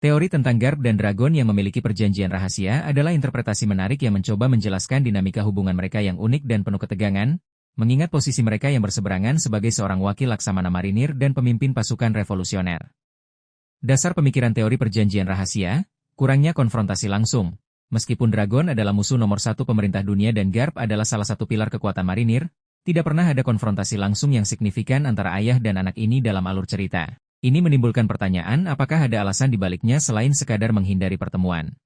Teori tentang Garp dan Dragon yang memiliki perjanjian rahasia adalah interpretasi menarik yang mencoba menjelaskan dinamika hubungan mereka yang unik dan penuh ketegangan, mengingat posisi mereka yang berseberangan sebagai seorang wakil Laksamana Marinir dan pemimpin pasukan revolusioner. Dasar pemikiran teori perjanjian rahasia, kurangnya konfrontasi langsung. Meskipun Dragon adalah musuh nomor satu pemerintah dunia dan Garp adalah salah satu pilar kekuatan marinir, tidak pernah ada konfrontasi langsung yang signifikan antara ayah dan anak ini dalam alur cerita. Ini menimbulkan pertanyaan apakah ada alasan di baliknya selain sekadar menghindari pertemuan.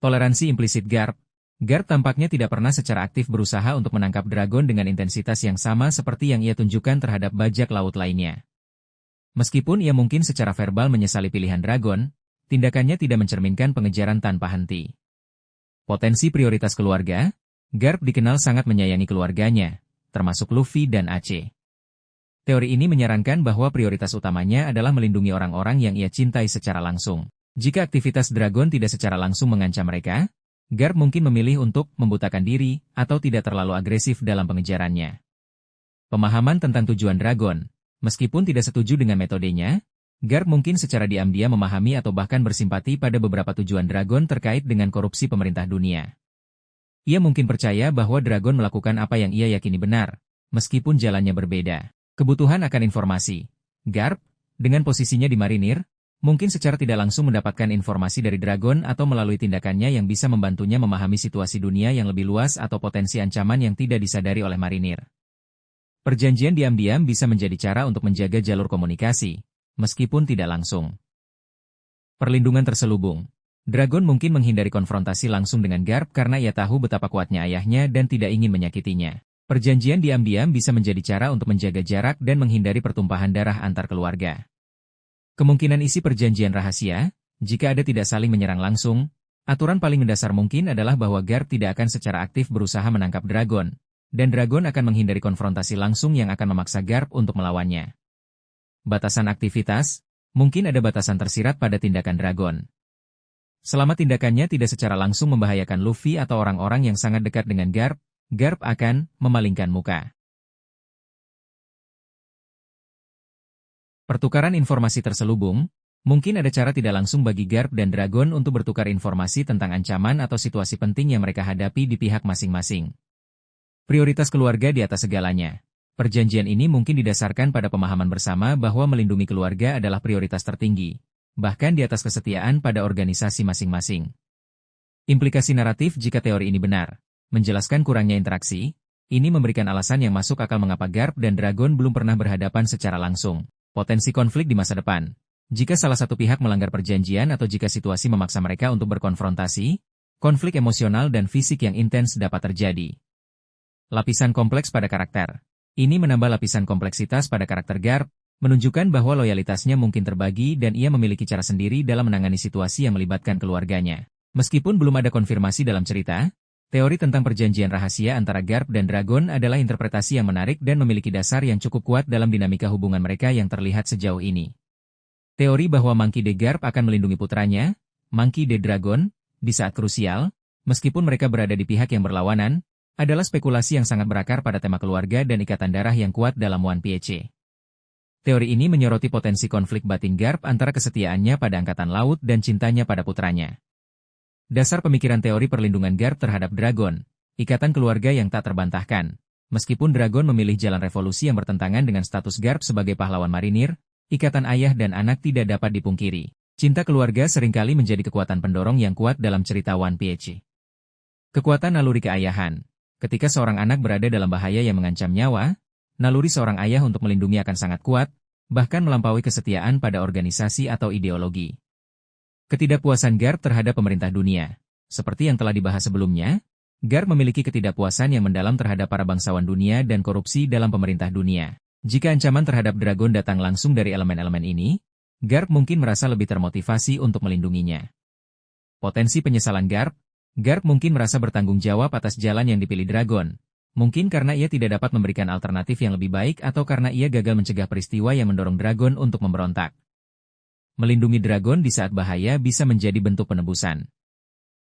Toleransi implisit Garp. Garp tampaknya tidak pernah secara aktif berusaha untuk menangkap Dragon dengan intensitas yang sama seperti yang ia tunjukkan terhadap bajak laut lainnya. Meskipun ia mungkin secara verbal menyesali pilihan Dragon, tindakannya tidak mencerminkan pengejaran tanpa henti. Potensi prioritas keluarga. Garp dikenal sangat menyayangi keluarganya, termasuk Luffy dan Ace. Teori ini menyarankan bahwa prioritas utamanya adalah melindungi orang-orang yang ia cintai secara langsung. Jika aktivitas Dragon tidak secara langsung mengancam mereka, Garp mungkin memilih untuk membutakan diri atau tidak terlalu agresif dalam pengejarannya. Pemahaman tentang tujuan Dragon. Meskipun tidak setuju dengan metodenya, Garp mungkin secara diam-diam memahami atau bahkan bersimpati pada beberapa tujuan Dragon terkait dengan korupsi pemerintah dunia. Ia mungkin percaya bahwa Dragon melakukan apa yang ia yakini benar, meskipun jalannya berbeda. Kebutuhan akan informasi. Garp, dengan posisinya di marinir, mungkin secara tidak langsung mendapatkan informasi dari Dragon atau melalui tindakannya yang bisa membantunya memahami situasi dunia yang lebih luas atau potensi ancaman yang tidak disadari oleh marinir. Perjanjian diam-diam bisa menjadi cara untuk menjaga jalur komunikasi, meskipun tidak langsung. Perlindungan terselubung. Dragon mungkin menghindari konfrontasi langsung dengan Garp karena ia tahu betapa kuatnya ayahnya dan tidak ingin menyakitinya. Perjanjian diam-diam bisa menjadi cara untuk menjaga jarak dan menghindari pertumpahan darah antar keluarga. Kemungkinan isi perjanjian rahasia, jika ada tidak saling menyerang langsung, aturan paling mendasar mungkin adalah bahwa Garp tidak akan secara aktif berusaha menangkap Dragon, dan Dragon akan menghindari konfrontasi langsung yang akan memaksa Garp untuk melawannya. Batasan aktivitas, mungkin ada batasan tersirat pada tindakan Dragon. Selama tindakannya tidak secara langsung membahayakan Luffy atau orang-orang yang sangat dekat dengan Garp, Garp akan memalingkan muka. Pertukaran informasi terselubung, mungkin ada cara tidak langsung bagi Garp dan Dragon untuk bertukar informasi tentang ancaman atau situasi penting yang mereka hadapi di pihak masing-masing. Prioritas keluarga di atas segalanya. Perjanjian ini mungkin didasarkan pada pemahaman bersama bahwa melindungi keluarga adalah prioritas tertinggi, bahkan di atas kesetiaan pada organisasi masing-masing. Implikasi naratif jika teori ini benar. Menjelaskan kurangnya interaksi, ini memberikan alasan yang masuk akal mengapa Garp dan Dragon belum pernah berhadapan secara langsung. Potensi konflik di masa depan. Jika salah satu pihak melanggar perjanjian atau jika situasi memaksa mereka untuk berkonfrontasi, konflik emosional dan fisik yang intens dapat terjadi. Lapisan kompleks pada karakter. Ini menambah lapisan kompleksitas pada karakter Garp, menunjukkan bahwa loyalitasnya mungkin terbagi dan ia memiliki cara sendiri dalam menangani situasi yang melibatkan keluarganya. Meskipun belum ada konfirmasi dalam cerita, teori tentang perjanjian rahasia antara Garp dan Dragon adalah interpretasi yang menarik dan memiliki dasar yang cukup kuat dalam dinamika hubungan mereka yang terlihat sejauh ini. Teori bahwa Monkey D. Garp akan melindungi putranya, Monkey D. Dragon, di saat krusial, meskipun mereka berada di pihak yang berlawanan, adalah spekulasi yang sangat berakar pada tema keluarga dan ikatan darah yang kuat dalam One Piece. Teori ini menyoroti potensi konflik batin Garp antara kesetiaannya pada Angkatan Laut dan cintanya pada putranya. Dasar pemikiran teori perlindungan Garp terhadap Dragon, ikatan keluarga yang tak terbantahkan. Meskipun Dragon memilih jalan revolusi yang bertentangan dengan status Garp sebagai pahlawan marinir, ikatan ayah dan anak tidak dapat dipungkiri. Cinta keluarga seringkali menjadi kekuatan pendorong yang kuat dalam cerita One Piece. Kekuatan naluri keayahan. Ketika seorang anak berada dalam bahaya yang mengancam nyawa, naluri seorang ayah untuk melindungi akan sangat kuat, bahkan melampaui kesetiaan pada organisasi atau ideologi. Ketidakpuasan Garp terhadap pemerintah dunia. Seperti yang telah dibahas sebelumnya, Garp memiliki ketidakpuasan yang mendalam terhadap para bangsawan dunia dan korupsi dalam pemerintah dunia. Jika ancaman terhadap Dragon datang langsung dari elemen-elemen ini, Garp mungkin merasa lebih termotivasi untuk melindunginya. Potensi penyesalan Garp. Garp mungkin merasa bertanggung jawab atas jalan yang dipilih Dragon. Mungkin karena ia tidak dapat memberikan alternatif yang lebih baik atau karena ia gagal mencegah peristiwa yang mendorong Dragon untuk memberontak. Melindungi Dragon di saat bahaya bisa menjadi bentuk penebusan.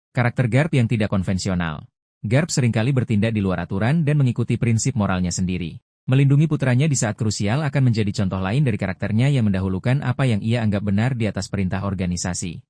Karakter Garp yang tidak konvensional. Garp seringkali bertindak di luar aturan dan mengikuti prinsip moralnya sendiri. Melindungi putranya di saat krusial akan menjadi contoh lain dari karakternya yang mendahulukan apa yang ia anggap benar di atas perintah organisasi.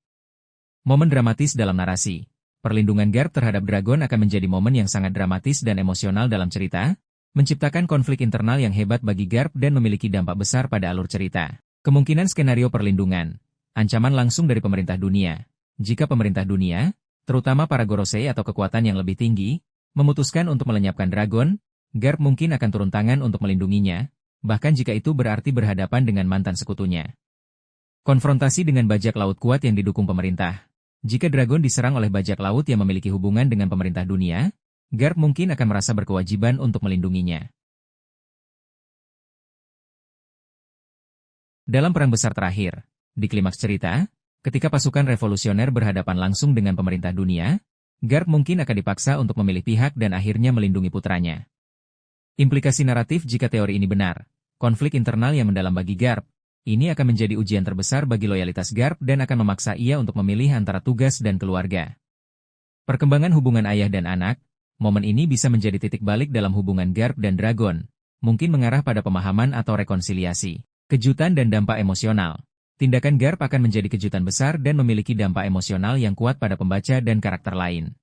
Momen dramatis dalam narasi. Perlindungan Garp terhadap Dragon akan menjadi momen yang sangat dramatis dan emosional dalam cerita, menciptakan konflik internal yang hebat bagi Garp dan memiliki dampak besar pada alur cerita. Kemungkinan skenario perlindungan. Ancaman langsung dari pemerintah dunia. Jika pemerintah dunia, terutama para Gorosei atau kekuatan yang lebih tinggi, memutuskan untuk melenyapkan Dragon, Garp mungkin akan turun tangan untuk melindunginya, bahkan jika itu berarti berhadapan dengan mantan sekutunya. Konfrontasi dengan bajak laut kuat yang didukung pemerintah. Jika Dragon diserang oleh bajak laut yang memiliki hubungan dengan pemerintah dunia, Garp mungkin akan merasa berkewajiban untuk melindunginya. Dalam perang besar terakhir, di klimaks cerita, ketika pasukan revolusioner berhadapan langsung dengan pemerintah dunia, Garp mungkin akan dipaksa untuk memilih pihak dan akhirnya melindungi putranya. Implikasi naratif jika teori ini benar, konflik internal yang mendalam bagi Garp, ini akan menjadi ujian terbesar bagi loyalitas Garp dan akan memaksa ia untuk memilih antara tugas dan keluarga. Perkembangan hubungan ayah dan anak, momen ini bisa menjadi titik balik dalam hubungan Garp dan Dragon, mungkin mengarah pada pemahaman atau rekonsiliasi. Kejutan dan dampak emosional. Tindakan Garp akan menjadi kejutan besar dan memiliki dampak emosional yang kuat pada pembaca dan karakter lain.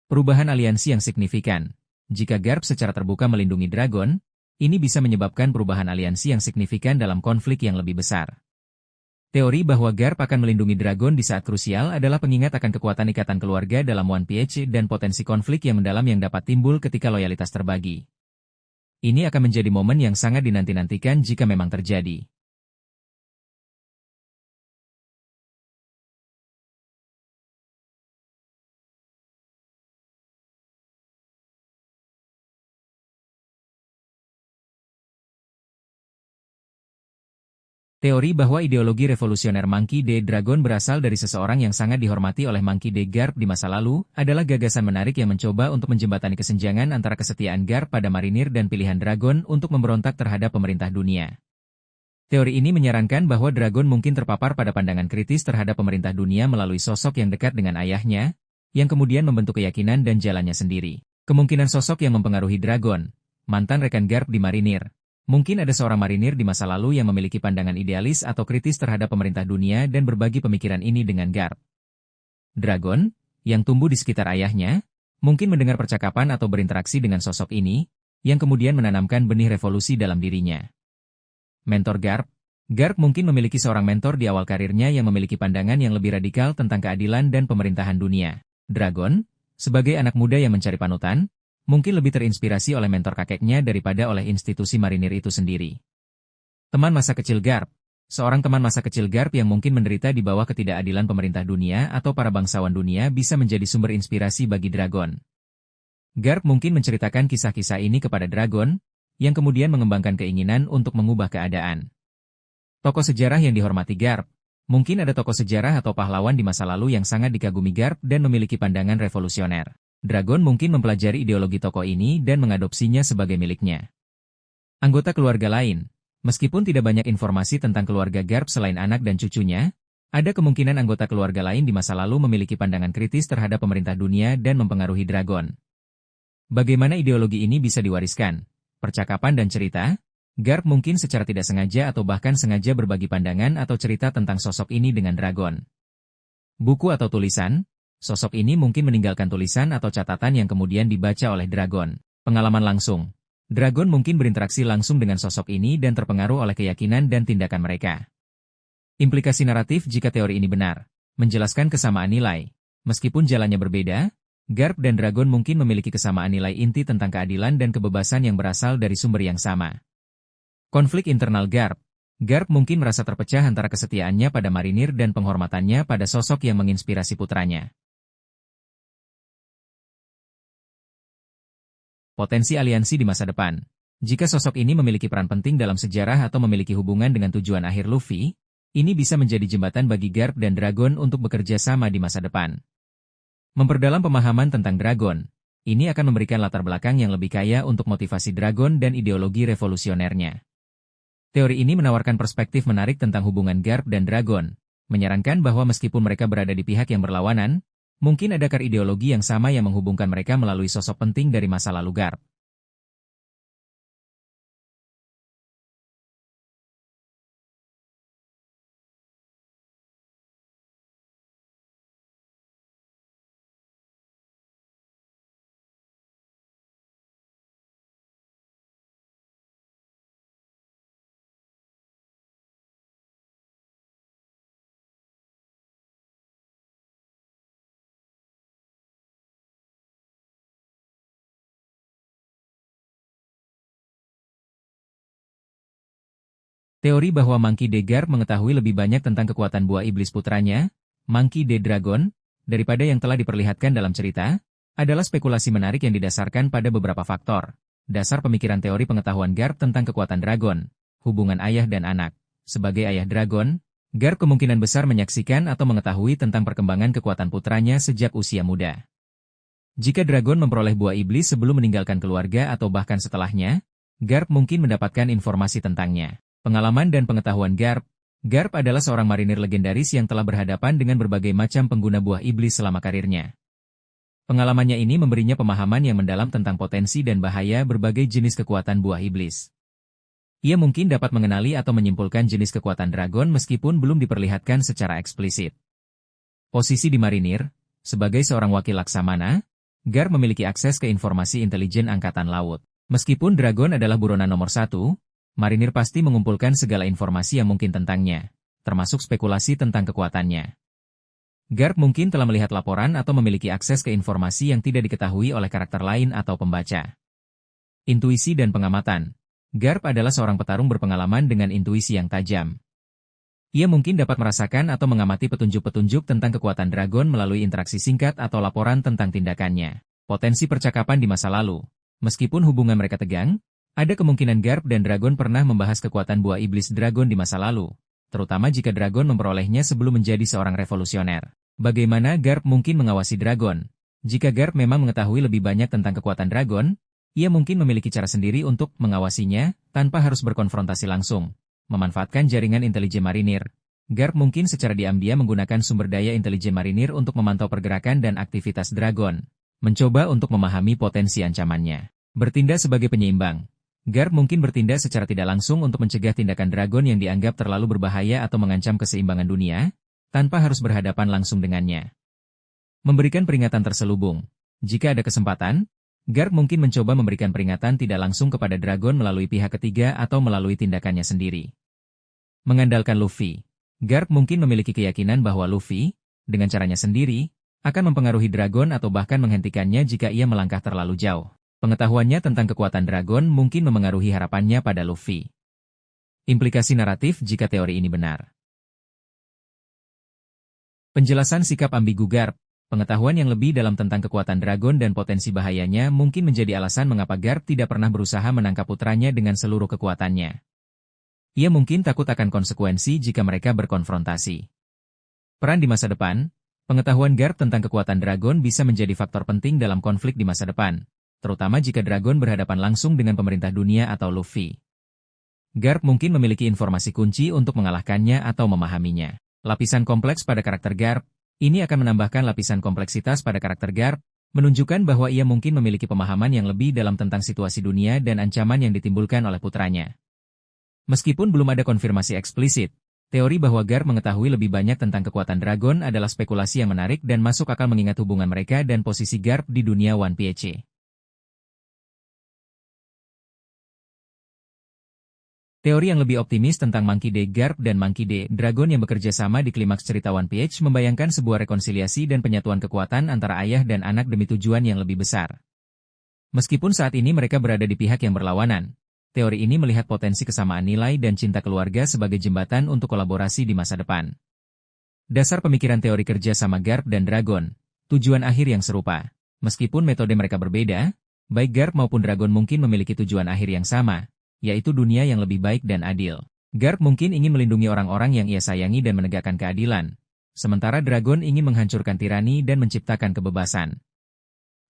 Perubahan aliansi yang signifikan. Jika Garp secara terbuka melindungi Dragon, ini bisa menyebabkan perubahan aliansi yang signifikan dalam konflik yang lebih besar. Teori bahwa Garp akan melindungi Dragon di saat krusial adalah pengingat akan kekuatan ikatan keluarga dalam One Piece dan potensi konflik yang mendalam yang dapat timbul ketika loyalitas terbagi. Ini akan menjadi momen yang sangat dinanti-nantikan jika memang terjadi. Teori bahwa ideologi revolusioner Monkey D. Dragon berasal dari seseorang yang sangat dihormati oleh Monkey D. Garp di masa lalu, adalah gagasan menarik yang mencoba untuk menjembatani kesenjangan antara kesetiaan Garp pada marinir dan pilihan Dragon untuk memberontak terhadap pemerintah dunia. Teori ini menyarankan bahwa Dragon mungkin terpapar pada pandangan kritis terhadap pemerintah dunia melalui sosok yang dekat dengan ayahnya, yang kemudian membentuk keyakinan dan jalannya sendiri. Kemungkinan sosok yang mempengaruhi Dragon, mantan rekan Garp di marinir. Mungkin ada seorang marinir di masa lalu yang memiliki pandangan idealis atau kritis terhadap pemerintah dunia dan berbagi pemikiran ini dengan Garp. Dragon, yang tumbuh di sekitar ayahnya, mungkin mendengar percakapan atau berinteraksi dengan sosok ini, yang kemudian menanamkan benih revolusi dalam dirinya. Mentor Garp. Garp mungkin memiliki seorang mentor di awal karirnya yang memiliki pandangan yang lebih radikal tentang keadilan dan pemerintahan dunia. Dragon, sebagai anak muda yang mencari panutan, mungkin lebih terinspirasi oleh mentor kakeknya daripada oleh institusi marinir itu sendiri. Teman masa kecil Garp. Seorang teman masa kecil Garp yang mungkin menderita di bawah ketidakadilan pemerintah dunia atau para bangsawan dunia bisa menjadi sumber inspirasi bagi Dragon. Garp mungkin menceritakan kisah-kisah ini kepada Dragon, yang kemudian mengembangkan keinginan untuk mengubah keadaan. Tokoh sejarah yang dihormati Garp. Mungkin ada tokoh sejarah atau pahlawan di masa lalu yang sangat dikagumi Garp dan memiliki pandangan revolusioner. Dragon mungkin mempelajari ideologi tokoh ini dan mengadopsinya sebagai miliknya. Anggota keluarga lain. Meskipun tidak banyak informasi tentang keluarga Garp selain anak dan cucunya, ada kemungkinan anggota keluarga lain di masa lalu memiliki pandangan kritis terhadap pemerintah dunia dan mempengaruhi Dragon. Bagaimana ideologi ini bisa diwariskan? Percakapan dan cerita? Garp mungkin secara tidak sengaja atau bahkan sengaja berbagi pandangan atau cerita tentang sosok ini dengan Dragon. Buku atau tulisan? Sosok ini mungkin meninggalkan tulisan atau catatan yang kemudian dibaca oleh Dragon. Pengalaman langsung. Dragon mungkin berinteraksi langsung dengan sosok ini dan terpengaruh oleh keyakinan dan tindakan mereka. Implikasi naratif jika teori ini benar. Menjelaskan kesamaan nilai. Meskipun jalannya berbeda, Garp dan Dragon mungkin memiliki kesamaan nilai inti tentang keadilan dan kebebasan yang berasal dari sumber yang sama. Konflik internal Garp. Garp mungkin merasa terpecah antara kesetiaannya pada marinir dan penghormatannya pada sosok yang menginspirasi putranya. Potensi aliansi di masa depan. Jika sosok ini memiliki peran penting dalam sejarah atau memiliki hubungan dengan tujuan akhir Luffy, ini bisa menjadi jembatan bagi Garp dan Dragon untuk bekerja sama di masa depan. Memperdalam pemahaman tentang Dragon, ini akan memberikan latar belakang yang lebih kaya untuk motivasi Dragon dan ideologi revolusionernya. Teori ini menawarkan perspektif menarik tentang hubungan Garp dan Dragon, menyarankan bahwa meskipun mereka berada di pihak yang berlawanan, mungkin ada akar ideologi yang sama yang menghubungkan mereka melalui sosok penting dari masa lalu Garp. Teori bahwa Monkey D. Garp mengetahui lebih banyak tentang kekuatan buah iblis putranya, Monkey D. Dragon, daripada yang telah diperlihatkan dalam cerita, adalah spekulasi menarik yang didasarkan pada beberapa faktor. Dasar pemikiran teori pengetahuan Garp tentang kekuatan dragon, hubungan ayah dan anak. Sebagai ayah dragon, Garp kemungkinan besar menyaksikan atau mengetahui tentang perkembangan kekuatan putranya sejak usia muda. Jika dragon memperoleh buah iblis sebelum meninggalkan keluarga atau bahkan setelahnya, Garp mungkin mendapatkan informasi tentangnya. Pengalaman dan pengetahuan Garp. Garp adalah seorang marinir legendaris yang telah berhadapan dengan berbagai macam pengguna buah iblis selama karirnya. Pengalamannya ini memberinya pemahaman yang mendalam tentang potensi dan bahaya berbagai jenis kekuatan buah iblis. Ia mungkin dapat mengenali atau menyimpulkan jenis kekuatan dragon meskipun belum diperlihatkan secara eksplisit. Posisi di marinir, sebagai seorang wakil laksamana, Garp memiliki akses ke informasi intelijen angkatan laut. Meskipun dragon adalah buronan nomor 1, marinir pasti mengumpulkan segala informasi yang mungkin tentangnya, termasuk spekulasi tentang kekuatannya. Garp mungkin telah melihat laporan atau memiliki akses ke informasi yang tidak diketahui oleh karakter lain atau pembaca. Intuisi dan pengamatan. Garp adalah seorang petarung berpengalaman dengan intuisi yang tajam. Ia mungkin dapat merasakan atau mengamati petunjuk-petunjuk tentang kekuatan dragon melalui interaksi singkat atau laporan tentang tindakannya. Potensi percakapan di masa lalu. Meskipun hubungan mereka tegang, ada kemungkinan Garp dan dragon pernah membahas kekuatan buah iblis dragon di masa lalu, terutama jika dragon memperolehnya sebelum menjadi seorang revolusioner. Bagaimana Garp mungkin mengawasi dragon? Jika Garp memang mengetahui lebih banyak tentang kekuatan dragon, ia mungkin memiliki cara sendiri untuk mengawasinya, tanpa harus berkonfrontasi langsung. Memanfaatkan jaringan intelijen marinir. Garp mungkin secara diam-diam menggunakan sumber daya intelijen marinir untuk memantau pergerakan dan aktivitas dragon. Mencoba untuk memahami potensi ancamannya. Bertindak sebagai penyeimbang. Garp mungkin bertindak secara tidak langsung untuk mencegah tindakan dragon yang dianggap terlalu berbahaya atau mengancam keseimbangan dunia, tanpa harus berhadapan langsung dengannya. Memberikan peringatan terselubung. Jika ada kesempatan, Garp mungkin mencoba memberikan peringatan tidak langsung kepada dragon melalui pihak ketiga atau melalui tindakannya sendiri. Mengandalkan Luffy. Garp mungkin memiliki keyakinan bahwa Luffy, dengan caranya sendiri, akan mempengaruhi dragon atau bahkan menghentikannya jika ia melangkah terlalu jauh. Pengetahuannya tentang kekuatan dragon mungkin memengaruhi harapannya pada Luffy. Implikasi naratif jika teori ini benar. Penjelasan sikap ambigu Garp. Pengetahuan yang lebih dalam tentang kekuatan dragon dan potensi bahayanya mungkin menjadi alasan mengapa Garp tidak pernah berusaha menangkap putranya dengan seluruh kekuatannya. Ia mungkin takut akan konsekuensi jika mereka berkonfrontasi. Peran di masa depan. Pengetahuan Garp tentang kekuatan dragon bisa menjadi faktor penting dalam konflik di masa depan, terutama jika dragon berhadapan langsung dengan pemerintah dunia atau Luffy. Garp mungkin memiliki informasi kunci untuk mengalahkannya atau memahaminya. Lapisan kompleks pada karakter Garp. Ini akan menambahkan lapisan kompleksitas pada karakter Garp, menunjukkan bahwa ia mungkin memiliki pemahaman yang lebih dalam tentang situasi dunia dan ancaman yang ditimbulkan oleh putranya. Meskipun belum ada konfirmasi eksplisit, teori bahwa Garp mengetahui lebih banyak tentang kekuatan dragon adalah spekulasi yang menarik dan masuk akal mengingat hubungan mereka dan posisi Garp di dunia One Piece. Teori yang lebih optimis tentang Monkey D. Garp dan Monkey D. Dragon yang bekerja sama di klimaks cerita One Piece membayangkan sebuah rekonsiliasi dan penyatuan kekuatan antara ayah dan anak demi tujuan yang lebih besar. Meskipun saat ini mereka berada di pihak yang berlawanan, teori ini melihat potensi kesamaan nilai dan cinta keluarga sebagai jembatan untuk kolaborasi di masa depan. Dasar pemikiran teori kerja sama Garp dan Dragon, tujuan akhir yang serupa. Meskipun metode mereka berbeda, baik Garp maupun Dragon mungkin memiliki tujuan akhir yang sama, yaitu dunia yang lebih baik dan adil. Garp mungkin ingin melindungi orang-orang yang ia sayangi dan menegakkan keadilan, sementara Dragon ingin menghancurkan tirani dan menciptakan kebebasan.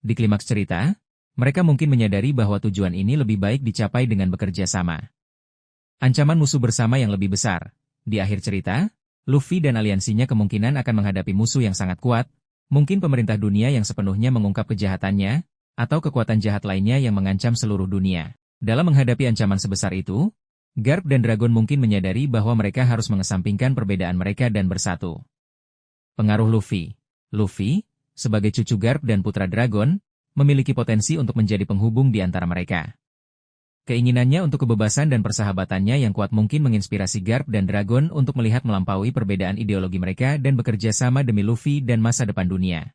Di klimaks cerita, mereka mungkin menyadari bahwa tujuan ini lebih baik dicapai dengan bekerja sama. Ancaman musuh bersama yang lebih besar. Di akhir cerita, Luffy dan aliansinya kemungkinan akan menghadapi musuh yang sangat kuat, mungkin pemerintah dunia yang sepenuhnya mengungkap kejahatannya, atau kekuatan jahat lainnya yang mengancam seluruh dunia. Dalam menghadapi ancaman sebesar itu, Garp dan Dragon mungkin menyadari bahwa mereka harus mengesampingkan perbedaan mereka dan bersatu. Pengaruh Luffy. Luffy, sebagai cucu Garp dan putra Dragon, memiliki potensi untuk menjadi penghubung di antara mereka. Keinginannya untuk kebebasan dan persahabatannya yang kuat mungkin menginspirasi Garp dan Dragon untuk melihat melampaui perbedaan ideologi mereka dan bekerja sama demi Luffy dan masa depan dunia.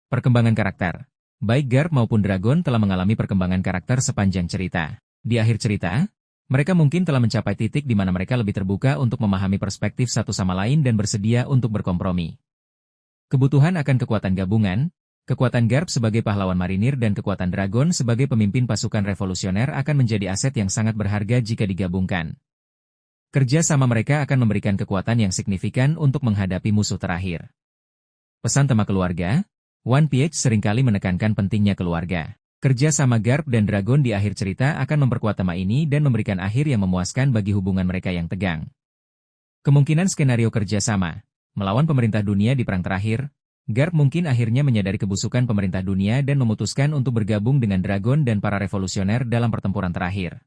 Perkembangan karakter. Baik Garp maupun Dragon telah mengalami perkembangan karakter sepanjang cerita. Di akhir cerita, Mereka mungkin telah mencapai titik di mana mereka lebih terbuka untuk memahami perspektif satu sama lain dan bersedia untuk berkompromi. Kebutuhan akan kekuatan gabungan, kekuatan Garp sebagai pahlawan marinir dan kekuatan Dragon sebagai pemimpin pasukan revolusioner akan menjadi aset yang sangat berharga jika digabungkan. Kerja sama mereka akan memberikan kekuatan yang signifikan untuk menghadapi musuh terakhir. Pesan tema keluarga, One Piece seringkali menekankan pentingnya keluarga. Kerja sama Garp dan Dragon di akhir cerita akan memperkuat tema ini dan memberikan akhir yang memuaskan bagi hubungan mereka yang tegang. Kemungkinan skenario kerja sama, melawan pemerintah dunia di perang terakhir, Garp mungkin akhirnya menyadari kebusukan pemerintah dunia dan memutuskan untuk bergabung dengan Dragon dan para revolusioner dalam pertempuran terakhir.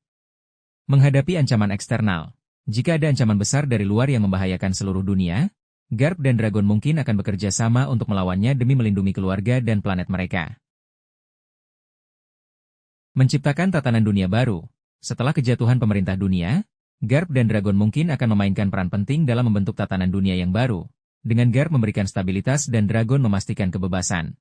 Menghadapi ancaman eksternal, jika ada ancaman besar dari luar yang membahayakan seluruh dunia, Garp dan Dragon mungkin akan bekerja sama untuk melawannya demi melindungi keluarga dan planet mereka. Menciptakan tatanan dunia baru. Setelah kejatuhan pemerintah dunia, Garp dan Dragon mungkin akan memainkan peran penting dalam membentuk tatanan dunia yang baru, dengan Garp memberikan stabilitas dan Dragon memastikan kebebasan.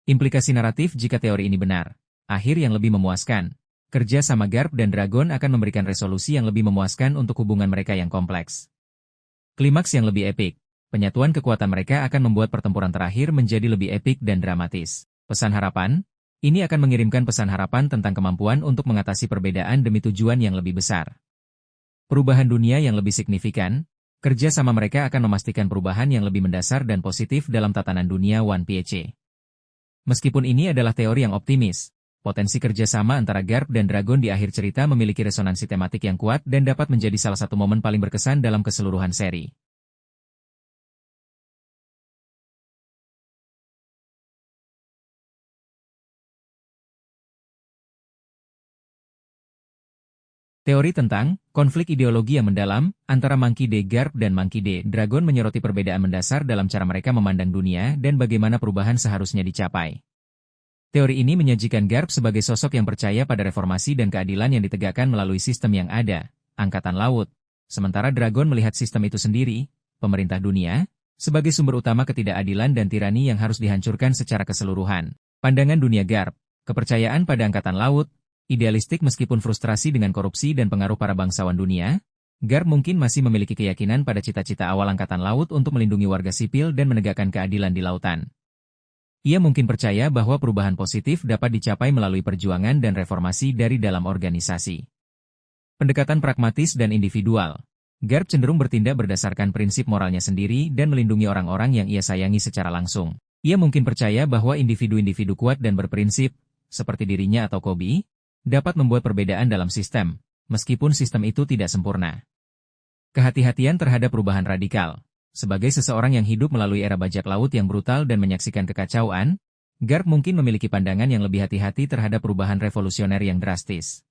Implikasi naratif jika teori ini benar, akhir yang lebih memuaskan. Kerja sama Garp dan Dragon akan memberikan resolusi yang lebih memuaskan untuk hubungan mereka yang kompleks. Klimaks yang lebih epik. Penyatuan kekuatan mereka akan membuat pertempuran terakhir menjadi lebih epik dan dramatis. Pesan harapan? Ini akan mengirimkan pesan harapan tentang kemampuan untuk mengatasi perbedaan demi tujuan yang lebih besar. Perubahan dunia yang lebih signifikan, kerja sama mereka akan memastikan perubahan yang lebih mendasar dan positif dalam tatanan dunia One Piece. Meskipun ini adalah teori yang optimis, potensi kerjasama antara Garp dan Dragon di akhir cerita memiliki resonansi tematik yang kuat dan dapat menjadi salah satu momen paling berkesan dalam keseluruhan seri. Teori tentang konflik ideologi yang mendalam antara Monkey D. Garp dan Monkey D. Dragon menyoroti perbedaan mendasar dalam cara mereka memandang dunia dan bagaimana perubahan seharusnya dicapai. Teori ini menyajikan Garp sebagai sosok yang percaya pada reformasi dan keadilan yang ditegakkan melalui sistem yang ada, Angkatan Laut, sementara Dragon melihat sistem itu sendiri, pemerintah dunia, sebagai sumber utama ketidakadilan dan tirani yang harus dihancurkan secara keseluruhan. Pandangan dunia Garp, kepercayaan pada Angkatan Laut, idealistik meskipun frustrasi dengan korupsi dan pengaruh para bangsawan dunia, Garp mungkin masih memiliki keyakinan pada cita-cita awal Angkatan Laut untuk melindungi warga sipil dan menegakkan keadilan di lautan. Ia mungkin percaya bahwa perubahan positif dapat dicapai melalui perjuangan dan reformasi dari dalam organisasi. Pendekatan pragmatis dan individual. Garp cenderung bertindak berdasarkan prinsip moralnya sendiri dan melindungi orang-orang yang ia sayangi secara langsung. Ia mungkin percaya bahwa individu-individu kuat dan berprinsip, seperti dirinya atau Kobe, dapat membuat perbedaan dalam sistem, meskipun sistem itu tidak sempurna. Kehati-hatian terhadap perubahan radikal. Sebagai seseorang yang hidup melalui era bajak laut yang brutal dan menyaksikan kekacauan, Garp mungkin memiliki pandangan yang lebih hati-hati terhadap perubahan revolusioner yang drastis.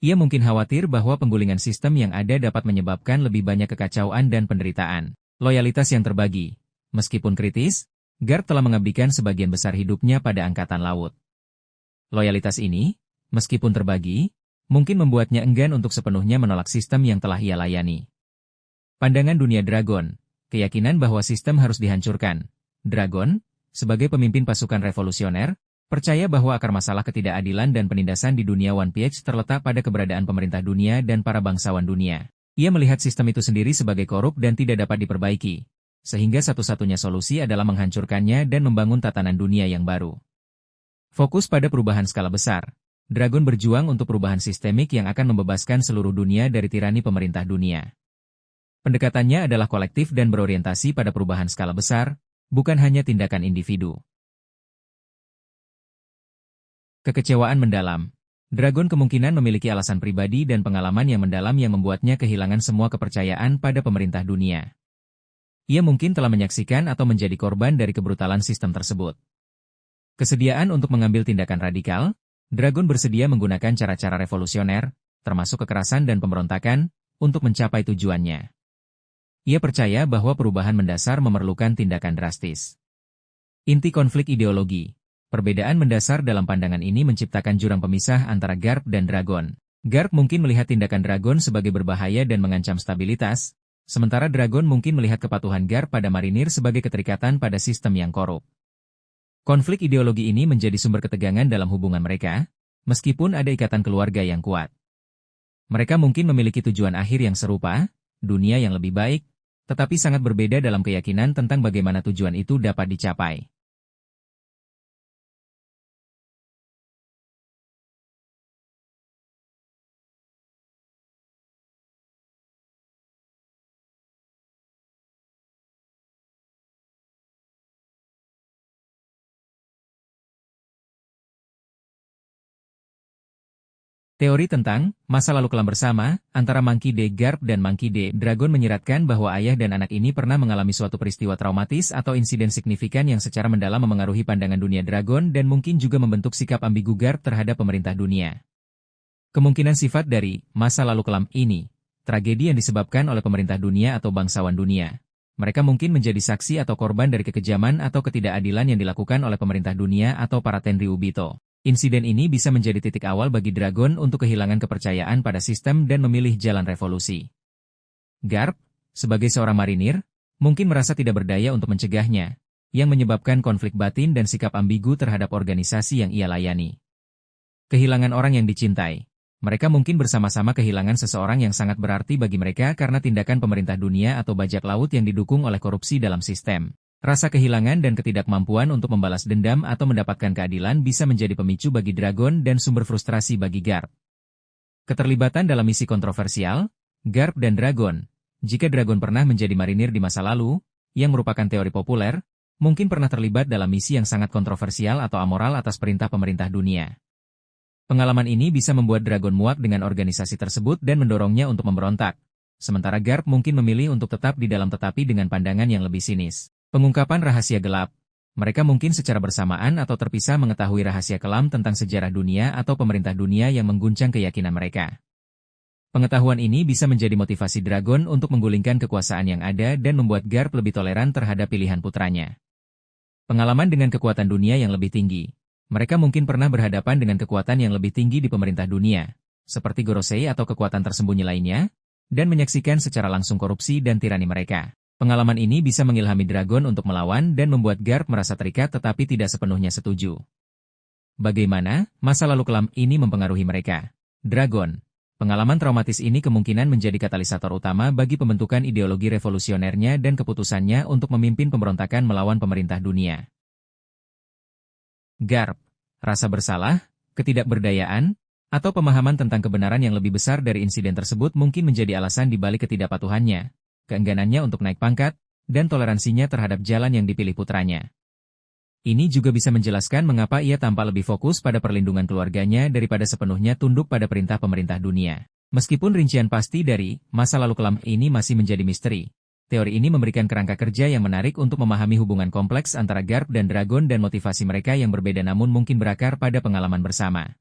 Ia mungkin khawatir bahwa penggulingan sistem yang ada dapat menyebabkan lebih banyak kekacauan dan penderitaan. Loyalitas yang terbagi. Meskipun kritis, Garp telah mengabdikan sebagian besar hidupnya pada Angkatan Laut. Loyalitas ini, meskipun terbagi, mungkin membuatnya enggan untuk sepenuhnya menolak sistem yang telah ia layani. Pandangan dunia Dragon, keyakinan bahwa sistem harus dihancurkan. Dragon, sebagai pemimpin pasukan revolusioner, percaya bahwa akar masalah ketidakadilan dan penindasan di dunia One Piece terletak pada keberadaan pemerintah dunia dan para bangsawan dunia. Ia melihat sistem itu sendiri sebagai korup dan tidak dapat diperbaiki, sehingga satu-satunya solusi adalah menghancurkannya dan membangun tatanan dunia yang baru. Fokus pada perubahan skala besar. Dragon berjuang untuk perubahan sistemik yang akan membebaskan seluruh dunia dari tirani pemerintah dunia. Pendekatannya adalah kolektif dan berorientasi pada perubahan skala besar, bukan hanya tindakan individu. Kekecewaan mendalam. Dragon kemungkinan memiliki alasan pribadi dan pengalaman yang mendalam yang membuatnya kehilangan semua kepercayaan pada pemerintah dunia. Ia mungkin telah menyaksikan atau menjadi korban dari kebrutalan sistem tersebut. Kesediaan untuk mengambil tindakan radikal. Dragon bersedia menggunakan cara-cara revolusioner, termasuk kekerasan dan pemberontakan, untuk mencapai tujuannya. Ia percaya bahwa perubahan mendasar memerlukan tindakan drastis. Inti konflik ideologi. Perbedaan mendasar dalam pandangan ini menciptakan jurang pemisah antara Garp dan Dragon. Garp mungkin melihat tindakan Dragon sebagai berbahaya dan mengancam stabilitas, sementara Dragon mungkin melihat kepatuhan Garp pada marinir sebagai keterikatan pada sistem yang korup. Konflik ideologi ini menjadi sumber ketegangan dalam hubungan mereka, meskipun ada ikatan keluarga yang kuat. Mereka mungkin memiliki tujuan akhir yang serupa, dunia yang lebih baik, tetapi sangat berbeda dalam keyakinan tentang bagaimana tujuan itu dapat dicapai. Teori tentang masa lalu kelam bersama antara Monkey D. Garp dan Monkey D. Dragon menyiratkan bahwa ayah dan anak ini pernah mengalami suatu peristiwa traumatis atau insiden signifikan yang secara mendalam memengaruhi pandangan dunia Dragon dan mungkin juga membentuk sikap ambigu Garp terhadap pemerintah dunia. Kemungkinan sifat dari masa lalu kelam ini, tragedi yang disebabkan oleh pemerintah dunia atau bangsawan dunia. Mereka mungkin menjadi saksi atau korban dari kekejaman atau ketidakadilan yang dilakukan oleh pemerintah dunia atau para Tenryubito. Insiden ini bisa menjadi titik awal bagi Dragon untuk kehilangan kepercayaan pada sistem dan memilih jalan revolusi. Garp, sebagai seorang marinir, mungkin merasa tidak berdaya untuk mencegahnya, yang menyebabkan konflik batin dan sikap ambigu terhadap organisasi yang ia layani. Kehilangan orang yang dicintai. Mereka mungkin bersama-sama kehilangan seseorang yang sangat berarti bagi mereka karena tindakan pemerintah dunia atau bajak laut yang didukung oleh korupsi dalam sistem. Rasa kehilangan dan ketidakmampuan untuk membalas dendam atau mendapatkan keadilan bisa menjadi pemicu bagi Dragon dan sumber frustrasi bagi Garp. Keterlibatan dalam misi kontroversial, Garp dan Dragon. Jika Dragon pernah menjadi marinir di masa lalu, yang merupakan teori populer, mungkin pernah terlibat dalam misi yang sangat kontroversial atau amoral atas perintah pemerintah dunia. Pengalaman ini bisa membuat Dragon muak dengan organisasi tersebut dan mendorongnya untuk memberontak. Sementara Garp mungkin memilih untuk tetap di dalam tetapi dengan pandangan yang lebih sinis. Pengungkapan rahasia gelap. Mereka mungkin secara bersamaan atau terpisah mengetahui rahasia kelam tentang sejarah dunia atau pemerintah dunia yang mengguncang keyakinan mereka. Pengetahuan ini bisa menjadi motivasi Dragon untuk menggulingkan kekuasaan yang ada dan membuat Garp lebih toleran terhadap pilihan putranya. Pengalaman dengan kekuatan dunia yang lebih tinggi. Mereka mungkin pernah berhadapan dengan kekuatan yang lebih tinggi di pemerintah dunia, seperti Gorosei atau kekuatan tersembunyi lainnya, dan menyaksikan secara langsung korupsi dan tirani mereka. Pengalaman ini bisa mengilhami Dragon untuk melawan dan membuat Garp merasa terikat tetapi tidak sepenuhnya setuju. Bagaimana masa lalu kelam ini mempengaruhi mereka? Dragon. Pengalaman traumatis ini kemungkinan menjadi katalisator utama bagi pembentukan ideologi revolusionernya dan keputusannya untuk memimpin pemberontakan melawan pemerintah dunia. Garp. Rasa bersalah, ketidakberdayaan, atau pemahaman tentang kebenaran yang lebih besar dari insiden tersebut mungkin menjadi alasan di balik ketidakpatuhannya, keengganannya untuk naik pangkat, dan toleransinya terhadap jalan yang dipilih putranya. Ini juga bisa menjelaskan mengapa ia tampak lebih fokus pada perlindungan keluarganya daripada sepenuhnya tunduk pada perintah pemerintah dunia. Meskipun rincian pasti dari masa lalu kelam ini masih menjadi misteri, teori ini memberikan kerangka kerja yang menarik untuk memahami hubungan kompleks antara Garp dan Dragon dan motivasi mereka yang berbeda namun mungkin berakar pada pengalaman bersama.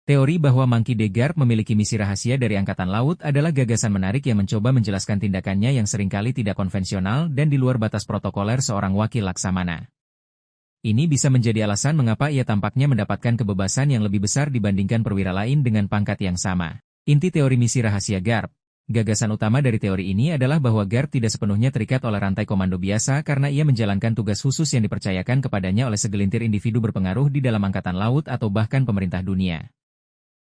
Teori bahwa Monkey D. Garp memiliki misi rahasia dari Angkatan Laut adalah gagasan menarik yang mencoba menjelaskan tindakannya yang seringkali tidak konvensional dan di luar batas protokoler seorang wakil laksamana. Ini bisa menjadi alasan mengapa ia tampaknya mendapatkan kebebasan yang lebih besar dibandingkan perwira lain dengan pangkat yang sama. Inti teori misi rahasia Garp. Gagasan utama dari teori ini adalah bahwa Garp tidak sepenuhnya terikat oleh rantai komando biasa karena ia menjalankan tugas khusus yang dipercayakan kepadanya oleh segelintir individu berpengaruh di dalam Angkatan Laut atau bahkan pemerintah dunia.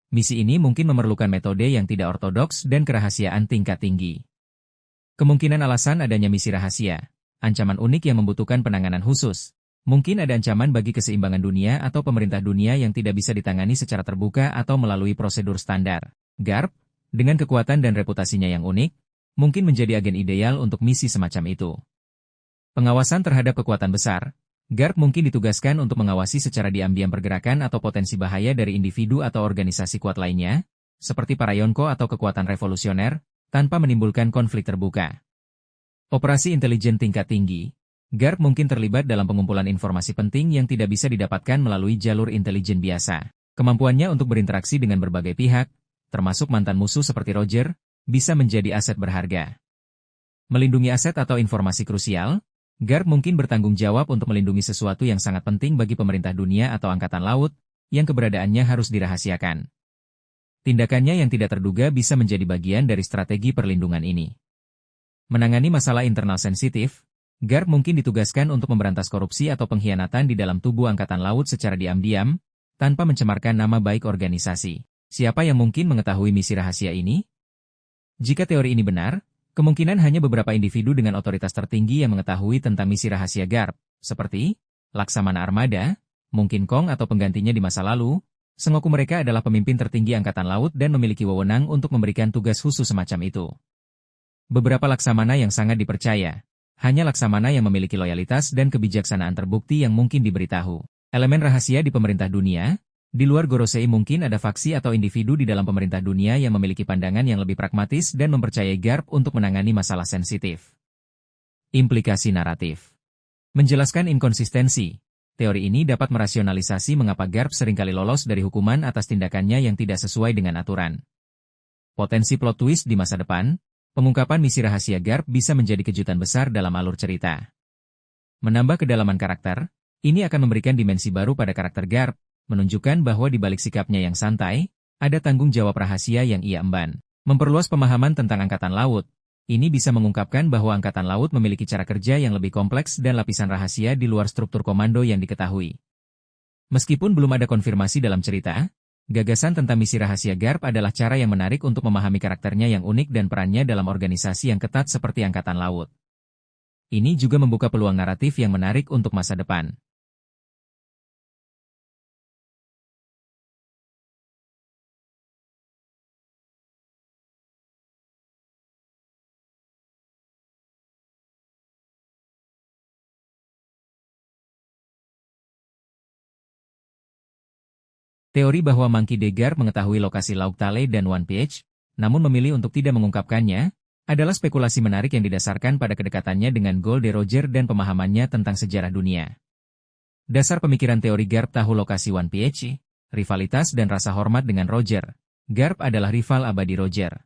Misi ini mungkin memerlukan metode yang tidak ortodoks dan kerahasiaan tingkat tinggi. Kemungkinan alasan adanya misi rahasia, ancaman unik yang membutuhkan penanganan khusus. Mungkin ada ancaman bagi keseimbangan dunia atau pemerintah dunia yang tidak bisa ditangani secara terbuka atau melalui prosedur standar. Garp, dengan kekuatan dan reputasinya yang unik, mungkin menjadi agen ideal untuk misi semacam itu. Pengawasan terhadap kekuatan besar. Garp mungkin ditugaskan untuk mengawasi secara diam-diam pergerakan atau potensi bahaya dari individu atau organisasi kuat lainnya, seperti para Yonko atau kekuatan revolusioner, tanpa menimbulkan konflik terbuka. Operasi intelijen tingkat tinggi. GARP mungkin terlibat dalam pengumpulan informasi penting yang tidak bisa didapatkan melalui jalur intelijen biasa. Kemampuannya untuk berinteraksi dengan berbagai pihak, termasuk mantan musuh seperti Roger, bisa menjadi aset berharga. Melindungi aset atau informasi krusial, GARP mungkin bertanggung jawab untuk melindungi sesuatu yang sangat penting bagi pemerintah dunia atau angkatan laut, yang keberadaannya harus dirahasiakan. Tindakannya yang tidak terduga bisa menjadi bagian dari strategi perlindungan ini. Menangani masalah internal sensitif, GARP mungkin ditugaskan untuk memberantas korupsi atau pengkhianatan di dalam tubuh angkatan laut secara diam-diam, tanpa mencemarkan nama baik organisasi. Siapa yang mungkin mengetahui misi rahasia ini? Jika teori ini benar, kemungkinan hanya beberapa individu dengan otoritas tertinggi yang mengetahui tentang misi rahasia GARP, seperti Laksamana Armada, mungkin Kong atau penggantinya di masa lalu. Sengoku mereka adalah pemimpin tertinggi angkatan laut dan memiliki wewenang untuk memberikan tugas khusus semacam itu. Beberapa laksamana yang sangat dipercaya, hanya laksamana yang memiliki loyalitas dan kebijaksanaan terbukti yang mungkin diberitahu. Elemen rahasia di pemerintah dunia, di luar Gorosei mungkin ada faksi atau individu di dalam pemerintah dunia yang memiliki pandangan yang lebih pragmatis dan mempercayai GARP untuk menangani masalah sensitif. Implikasi naratif. Menjelaskan inkonsistensi. Teori ini dapat merasionalisasi mengapa GARP seringkali lolos dari hukuman atas tindakannya yang tidak sesuai dengan aturan. Potensi plot twist di masa depan, pengungkapan misi rahasia GARP bisa menjadi kejutan besar dalam alur cerita. Menambah kedalaman karakter, ini akan memberikan dimensi baru pada karakter GARP, menunjukkan bahwa di balik sikapnya yang santai, ada tanggung jawab rahasia yang ia emban. Memperluas pemahaman tentang angkatan laut. Ini bisa mengungkapkan bahwa Angkatan Laut memiliki cara kerja yang lebih kompleks dan lapisan rahasia di luar struktur komando yang diketahui. Meskipun belum ada konfirmasi dalam cerita, gagasan tentang misi rahasia GARP adalah cara yang menarik untuk memahami karakternya yang unik dan perannya dalam organisasi yang ketat seperti Angkatan Laut. Ini juga membuka peluang naratif yang menarik untuk masa depan. Teori bahwa Monkey D. GARP mengetahui lokasi Lauk Tale dan One Piece, namun memilih untuk tidak mengungkapkannya, adalah spekulasi menarik yang didasarkan pada kedekatannya dengan Gold D. Roger dan pemahamannya tentang sejarah dunia. Dasar pemikiran teori GARP tahu lokasi One Piece, rivalitas dan rasa hormat dengan Roger. GARP adalah rival abadi Roger.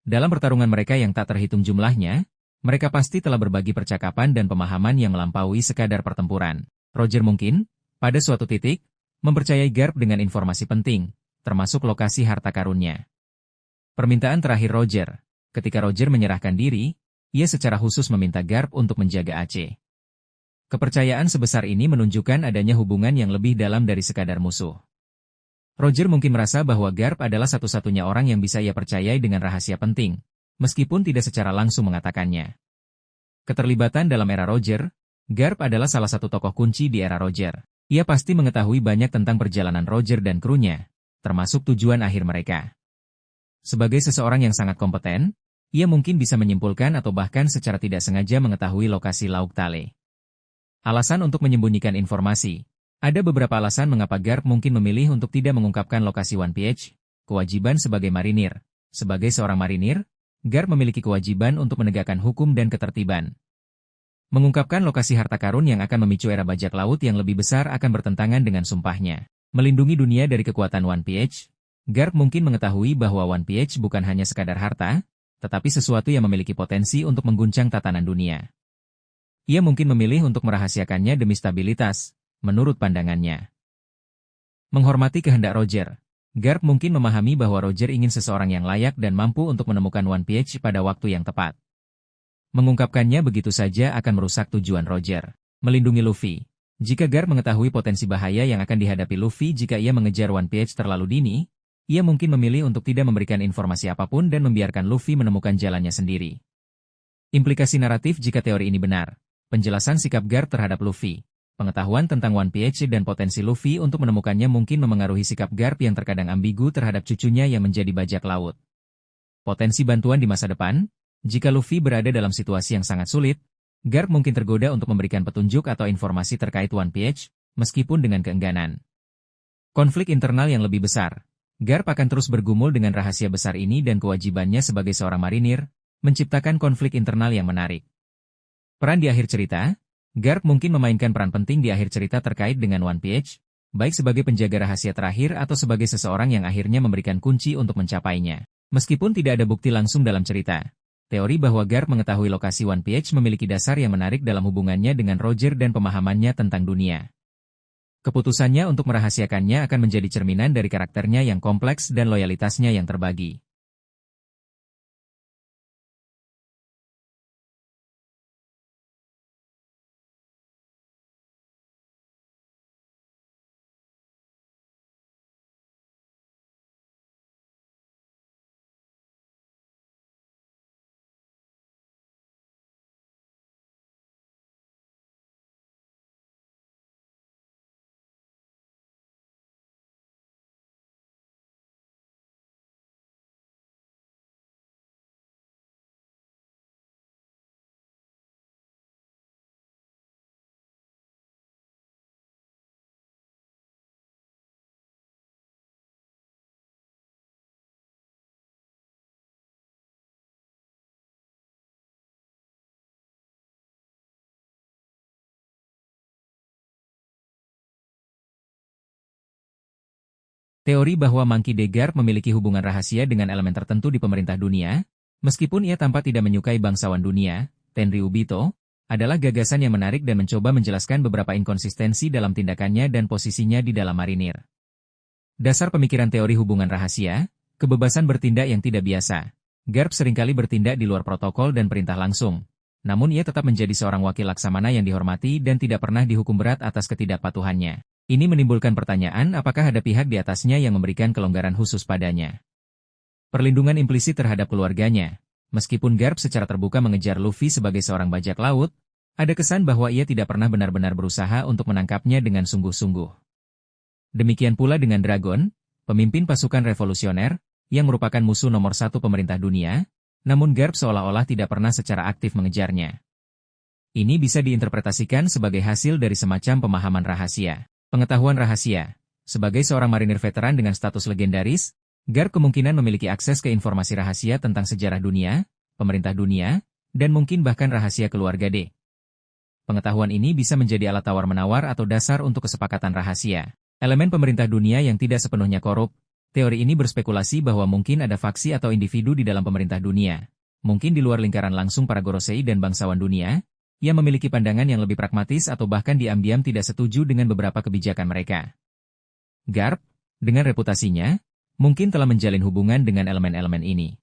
Dalam pertarungan mereka yang tak terhitung jumlahnya, mereka pasti telah berbagi percakapan dan pemahaman yang melampaui sekadar pertempuran. Roger mungkin, pada suatu titik, mempercayai GARP dengan informasi penting, termasuk lokasi harta karunnya. Permintaan terakhir Roger. Ketika Roger menyerahkan diri, ia secara khusus meminta GARP untuk menjaga Aceh. Kepercayaan sebesar ini menunjukkan adanya hubungan yang lebih dalam dari sekadar musuh. Roger mungkin merasa bahwa GARP adalah satu-satunya orang yang bisa ia percayai dengan rahasia penting, meskipun tidak secara langsung mengatakannya. Keterlibatan dalam era Roger, GARP adalah salah satu tokoh kunci di era Roger. Ia pasti mengetahui banyak tentang perjalanan Roger dan krunya, termasuk tujuan akhir mereka. Sebagai seseorang yang sangat kompeten, ia mungkin bisa menyimpulkan atau bahkan secara tidak sengaja mengetahui lokasi Lauk Tale. Alasan untuk menyembunyikan informasi. Ada beberapa alasan mengapa GARP mungkin memilih untuk tidak mengungkapkan lokasi One Piece. Kewajiban sebagai marinir. Sebagai seorang marinir, GARP memiliki kewajiban untuk menegakkan hukum dan ketertiban. Mengungkapkan lokasi harta karun yang akan memicu era bajak laut yang lebih besar akan bertentangan dengan sumpahnya. Melindungi dunia dari kekuatan One Piece, GARP mungkin mengetahui bahwa One Piece bukan hanya sekadar harta, tetapi sesuatu yang memiliki potensi untuk mengguncang tatanan dunia. Ia mungkin memilih untuk merahasiakannya demi stabilitas, menurut pandangannya. Menghormati kehendak Roger, GARP mungkin memahami bahwa Roger ingin seseorang yang layak dan mampu untuk menemukan One Piece pada waktu yang tepat. Mengungkapkannya begitu saja akan merusak tujuan Roger. Melindungi Luffy. Jika GARP mengetahui potensi bahaya yang akan dihadapi Luffy jika ia mengejar One Piece terlalu dini, ia mungkin memilih untuk tidak memberikan informasi apapun dan membiarkan Luffy menemukan jalannya sendiri. Implikasi naratif jika teori ini benar. Penjelasan sikap GARP terhadap Luffy. Pengetahuan tentang One Piece dan potensi Luffy untuk menemukannya mungkin memengaruhi sikap GARP yang terkadang ambigu terhadap cucunya yang menjadi bajak laut. Potensi bantuan di masa depan. Jika Luffy berada dalam situasi yang sangat sulit, GARP mungkin tergoda untuk memberikan petunjuk atau informasi terkait One Piece, meskipun dengan keengganan. Konflik internal yang lebih besar. Garp akan terus bergumul dengan rahasia besar ini dan kewajibannya sebagai seorang marinir, menciptakan konflik internal yang menarik. Peran di akhir cerita, Garp mungkin memainkan peran penting di akhir cerita terkait dengan One Piece, baik sebagai penjaga rahasia terakhir atau sebagai seseorang yang akhirnya memberikan kunci untuk mencapainya. Meskipun tidak ada bukti langsung dalam cerita, teori bahwa Garp mengetahui lokasi One Piece memiliki dasar yang menarik dalam hubungannya dengan Roger dan pemahamannya tentang dunia. Keputusannya untuk merahasiakannya akan menjadi cerminan dari karakternya yang kompleks dan loyalitasnya yang terbagi. Teori bahwa Monkey D. Garp memiliki hubungan rahasia dengan elemen tertentu di pemerintah dunia, meskipun ia tampak tidak menyukai bangsawan dunia, Tenryubito, adalah gagasan yang menarik dan mencoba menjelaskan beberapa inkonsistensi dalam tindakannya dan posisinya di dalam marinir. Dasar pemikiran teori hubungan rahasia, kebebasan bertindak yang tidak biasa. Garp seringkali bertindak di luar protokol dan perintah langsung, namun ia tetap menjadi seorang wakil laksamana yang dihormati dan tidak pernah dihukum berat atas ketidakpatuhannya. Ini menimbulkan pertanyaan apakah ada pihak di atasnya yang memberikan kelonggaran khusus padanya. Perlindungan implisit terhadap keluarganya. Meskipun Garp secara terbuka mengejar Luffy sebagai seorang bajak laut, ada kesan bahwa ia tidak pernah benar-benar berusaha untuk menangkapnya dengan sungguh-sungguh. Demikian pula dengan Dragon, pemimpin pasukan revolusioner, yang merupakan musuh nomor satu pemerintah dunia, namun Garp seolah-olah tidak pernah secara aktif mengejarnya. Ini bisa diinterpretasikan sebagai hasil dari semacam pemahaman rahasia. Pengetahuan rahasia. Sebagai seorang marinir veteran dengan status legendaris, Garp kemungkinan memiliki akses ke informasi rahasia tentang sejarah dunia, pemerintah dunia, dan mungkin bahkan rahasia keluarga D. Pengetahuan ini bisa menjadi alat tawar-menawar atau dasar untuk kesepakatan rahasia. Elemen pemerintah dunia yang tidak sepenuhnya korup. Teori ini berspekulasi bahwa mungkin ada faksi atau individu di dalam pemerintah dunia, mungkin di luar lingkaran langsung para Gorosei dan bangsawan dunia, yang memiliki pandangan yang lebih pragmatis atau bahkan diam-diam tidak setuju dengan beberapa kebijakan mereka. Garp, dengan reputasinya, mungkin telah menjalin hubungan dengan elemen-elemen ini.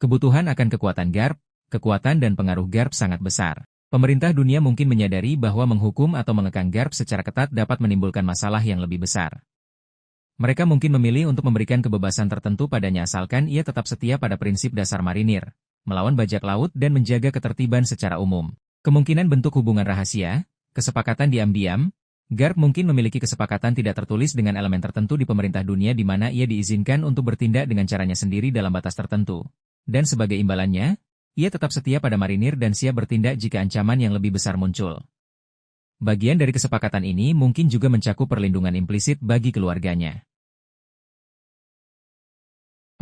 Kebutuhan akan kekuatan Garp, kekuatan dan pengaruh Garp sangat besar. Pemerintah dunia mungkin menyadari bahwa menghukum atau mengekang Garp secara ketat dapat menimbulkan masalah yang lebih besar. Mereka mungkin memilih untuk memberikan kebebasan tertentu padanya asalkan ia tetap setia pada prinsip dasar marinir, melawan bajak laut dan menjaga ketertiban secara umum. Kemungkinan bentuk hubungan rahasia, kesepakatan diam-diam, Garp mungkin memiliki kesepakatan tidak tertulis dengan elemen tertentu di pemerintah dunia di mana ia diizinkan untuk bertindak dengan caranya sendiri dalam batas tertentu. Dan sebagai imbalannya, ia tetap setia pada marinir dan siap bertindak jika ancaman yang lebih besar muncul. Bagian dari kesepakatan ini mungkin juga mencakup perlindungan implisit bagi keluarganya.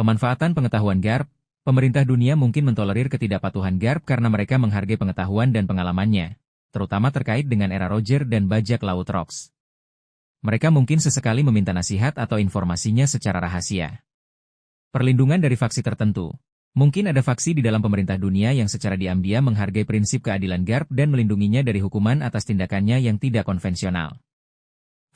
Pemanfaatan pengetahuan Garp. Pemerintah dunia mungkin mentolerir ketidakpatuhan Garp karena mereka menghargai pengetahuan dan pengalamannya, terutama terkait dengan era Roger dan bajak laut Rocks. Mereka mungkin sesekali meminta nasihat atau informasinya secara rahasia. Perlindungan dari faksi tertentu. Mungkin ada faksi di dalam pemerintah dunia yang secara diam-diam menghargai prinsip keadilan Garp dan melindunginya dari hukuman atas tindakannya yang tidak konvensional.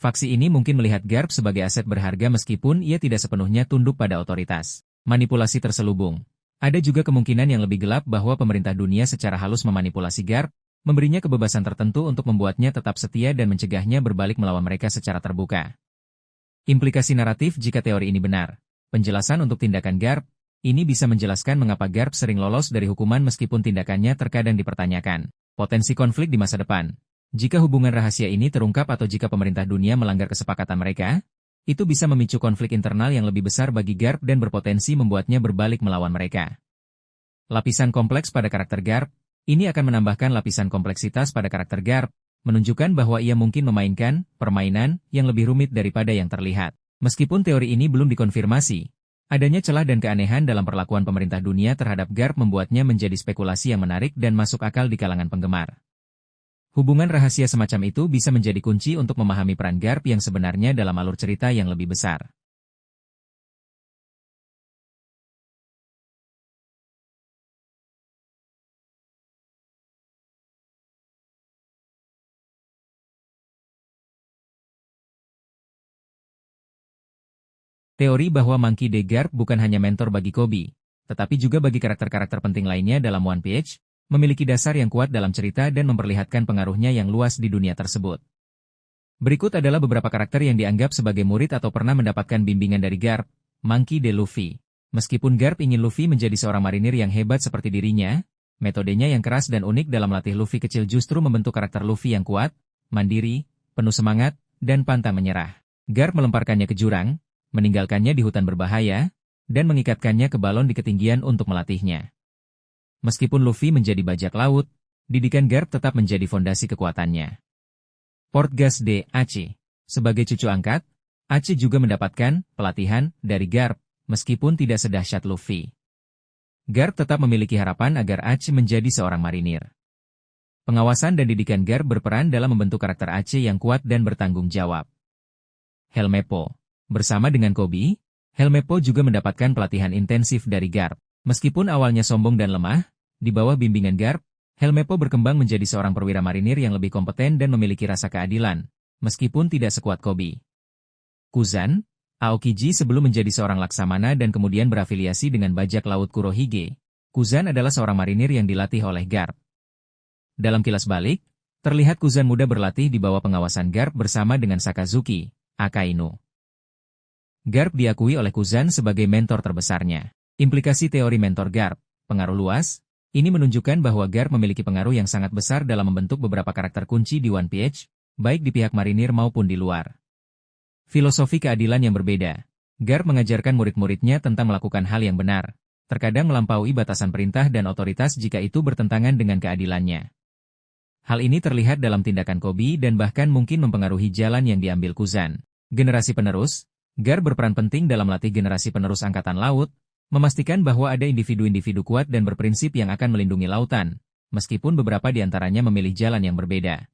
Faksi ini mungkin melihat Garp sebagai aset berharga meskipun ia tidak sepenuhnya tunduk pada otoritas. Manipulasi terselubung. Ada juga kemungkinan yang lebih gelap bahwa pemerintah dunia secara halus memanipulasi Garp, memberinya kebebasan tertentu untuk membuatnya tetap setia dan mencegahnya berbalik melawan mereka secara terbuka. Implikasi naratif jika teori ini benar. Penjelasan untuk tindakan Garp, ini bisa menjelaskan mengapa Garp sering lolos dari hukuman meskipun tindakannya terkadang dipertanyakan. Potensi konflik di masa depan. Jika hubungan rahasia ini terungkap atau jika pemerintah dunia melanggar kesepakatan mereka, itu bisa memicu konflik internal yang lebih besar bagi Garp dan berpotensi membuatnya berbalik melawan mereka. Lapisan kompleks pada karakter Garp, ini akan menambahkan lapisan kompleksitas pada karakter Garp, menunjukkan bahwa ia mungkin memainkan permainan yang lebih rumit daripada yang terlihat. Meskipun teori ini belum dikonfirmasi, adanya celah dan keanehan dalam perlakuan pemerintah dunia terhadap Garp membuatnya menjadi spekulasi yang menarik dan masuk akal di kalangan penggemar. Hubungan rahasia semacam itu bisa menjadi kunci untuk memahami peran Garp yang sebenarnya dalam alur cerita yang lebih besar. Teori bahwa Monkey D. Garp bukan hanya mentor bagi Kobe, tetapi juga bagi karakter-karakter penting lainnya dalam One Piece, memiliki dasar yang kuat dalam cerita dan memperlihatkan pengaruhnya yang luas di dunia tersebut. Berikut adalah beberapa karakter yang dianggap sebagai murid atau pernah mendapatkan bimbingan dari Garp. Monkey D. Luffy. Meskipun Garp ingin Luffy menjadi seorang marinir yang hebat seperti dirinya, metodenya yang keras dan unik dalam melatih Luffy kecil justru membentuk karakter Luffy yang kuat, mandiri, penuh semangat, dan pantang menyerah. Garp melemparkannya ke jurang, meninggalkannya di hutan berbahaya, dan mengikatkannya ke balon di ketinggian untuk melatihnya. Meskipun Luffy menjadi bajak laut, didikan Garp tetap menjadi fondasi kekuatannya. Portgas D. Aceh. Sebagai cucu angkat, Aceh juga mendapatkan pelatihan dari Garp, meskipun tidak sedahsyat Luffy. Garp tetap memiliki harapan agar Aceh menjadi seorang marinir. Pengawasan dan didikan Garp berperan dalam membentuk karakter Aceh yang kuat dan bertanggung jawab. Helmeppo. Bersama dengan Kobe, Helmeppo juga mendapatkan pelatihan intensif dari Garp. Meskipun awalnya sombong dan lemah, di bawah bimbingan Garp, Helmeppo berkembang menjadi seorang perwira marinir yang lebih kompeten dan memiliki rasa keadilan, meskipun tidak sekuat Kobe. Kuzan, Aokiji sebelum menjadi seorang laksamana dan kemudian berafiliasi dengan bajak laut Kurohige, Kuzan adalah seorang marinir yang dilatih oleh Garp. Dalam kilas balik, terlihat Kuzan muda berlatih di bawah pengawasan Garp bersama dengan Sakazuki, Akainu. Garp diakui oleh Kuzan sebagai mentor terbesarnya. Implikasi teori mentor Garp, pengaruh luas, ini menunjukkan bahwa Garp memiliki pengaruh yang sangat besar dalam membentuk beberapa karakter kunci di One Piece, baik di pihak marinir maupun di luar. Filosofi keadilan yang berbeda. Garp mengajarkan murid-muridnya tentang melakukan hal yang benar, terkadang melampaui batasan perintah dan otoritas jika itu bertentangan dengan keadilannya. Hal ini terlihat dalam tindakan Kobe dan bahkan mungkin mempengaruhi jalan yang diambil Kuzan. Generasi penerus. Garp berperan penting dalam melatih generasi penerus Angkatan Laut, memastikan bahwa ada individu-individu kuat dan berprinsip yang akan melindungi lautan, meskipun beberapa di antaranya memilih jalan yang berbeda.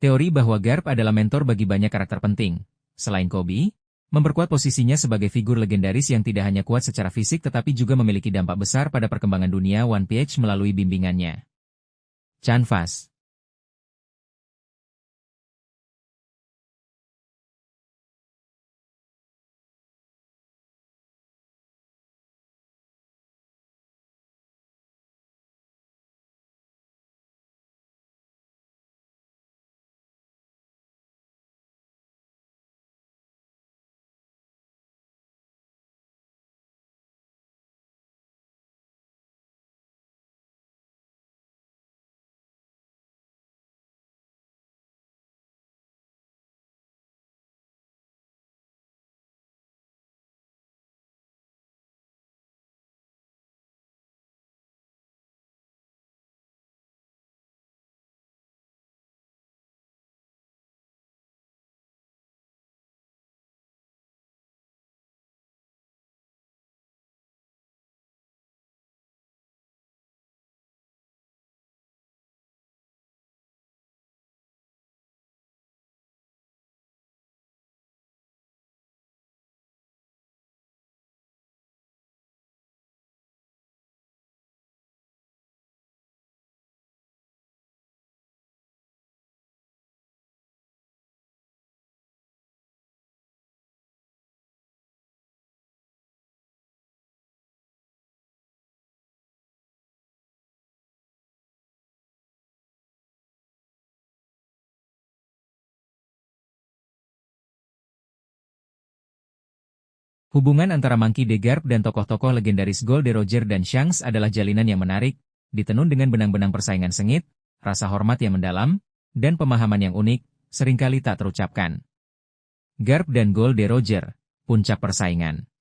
Teori bahwa Garp adalah mentor bagi banyak karakter penting, selain Kobe, memperkuat posisinya sebagai figur legendaris yang tidak hanya kuat secara fisik tetapi juga memiliki dampak besar pada perkembangan dunia One Piece melalui bimbingannya. Canvas. Hubungan antara Monkey D. Garp dan tokoh-tokoh legendaris Gold D. Roger dan Shanks adalah jalinan yang menarik, ditenun dengan benang-benang persaingan sengit, rasa hormat yang mendalam, dan pemahaman yang unik, seringkali tak terucapkan. Garp dan Gold D. Roger, puncak persaingan.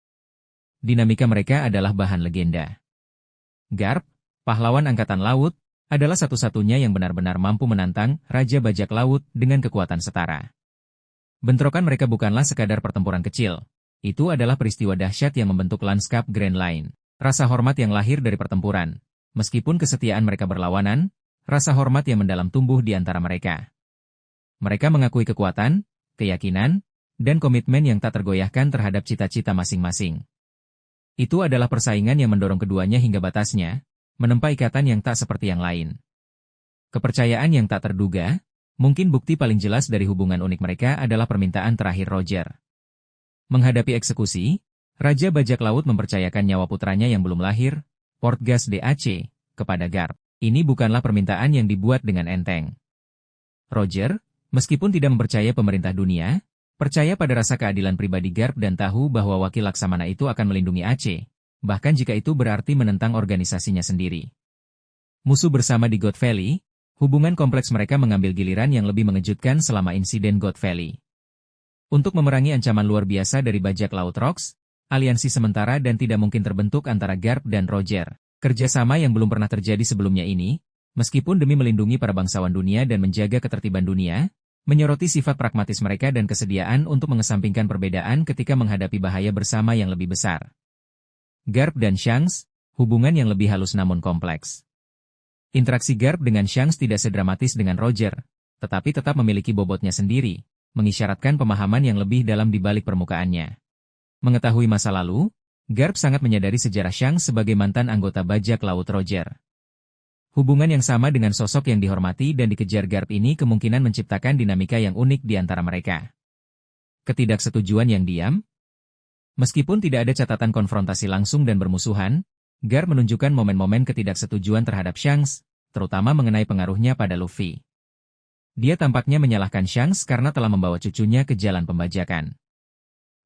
Dinamika mereka adalah bahan legenda. Garp, pahlawan angkatan laut, adalah satu-satunya yang benar-benar mampu menantang Raja Bajak Laut dengan kekuatan setara. Bentrokan mereka bukanlah sekadar pertempuran kecil. Itu adalah peristiwa dahsyat yang membentuk lanskap Grand Line. Rasa hormat yang lahir dari pertempuran. Meskipun kesetiaan mereka berlawanan, rasa hormat yang mendalam tumbuh di antara mereka. Mereka mengakui kekuatan, keyakinan, dan komitmen yang tak tergoyahkan terhadap cita-cita masing-masing. Itu adalah persaingan yang mendorong keduanya hingga batasnya, menempa ikatan yang tak seperti yang lain. Kepercayaan yang tak terduga, mungkin bukti paling jelas dari hubungan unik mereka adalah permintaan terakhir Roger. Menghadapi eksekusi, Raja Bajak Laut mempercayakan nyawa putranya yang belum lahir, Portgas DAC, kepada Garp. Ini bukanlah permintaan yang dibuat dengan enteng. Roger, meskipun tidak mempercayai pemerintah dunia, percaya pada rasa keadilan pribadi Garp dan tahu bahwa wakil Laksamana itu akan melindungi Aceh, bahkan jika itu berarti menentang organisasinya sendiri. Musuh bersama di God Valley, hubungan kompleks mereka mengambil giliran yang lebih mengejutkan selama insiden God Valley. Untuk memerangi ancaman luar biasa dari Bajak Laut Rocks, aliansi sementara dan tidak mungkin terbentuk antara Garp dan Roger. Kerjasama yang belum pernah terjadi sebelumnya ini, meskipun demi melindungi para bangsawan dunia dan menjaga ketertiban dunia, menyoroti sifat pragmatis mereka dan kesediaan untuk mengesampingkan perbedaan ketika menghadapi bahaya bersama yang lebih besar. Garp dan Shanks, hubungan yang lebih halus namun kompleks. Interaksi Garp dengan Shanks tidak sedramatis dengan Roger, tetapi tetap memiliki bobotnya sendiri, mengisyaratkan pemahaman yang lebih dalam di balik permukaannya. Mengetahui masa lalu, Garp sangat menyadari sejarah Shanks sebagai mantan anggota Bajak Laut Roger. Hubungan yang sama dengan sosok yang dihormati dan dikejar Garp ini kemungkinan menciptakan dinamika yang unik di antara mereka. Ketidaksetujuan yang diam? Meskipun tidak ada catatan konfrontasi langsung dan bermusuhan, Garp menunjukkan momen-momen ketidaksetujuan terhadap Shanks, terutama mengenai pengaruhnya pada Luffy. Dia tampaknya menyalahkan Shanks karena telah membawa cucunya ke jalan pembajakan.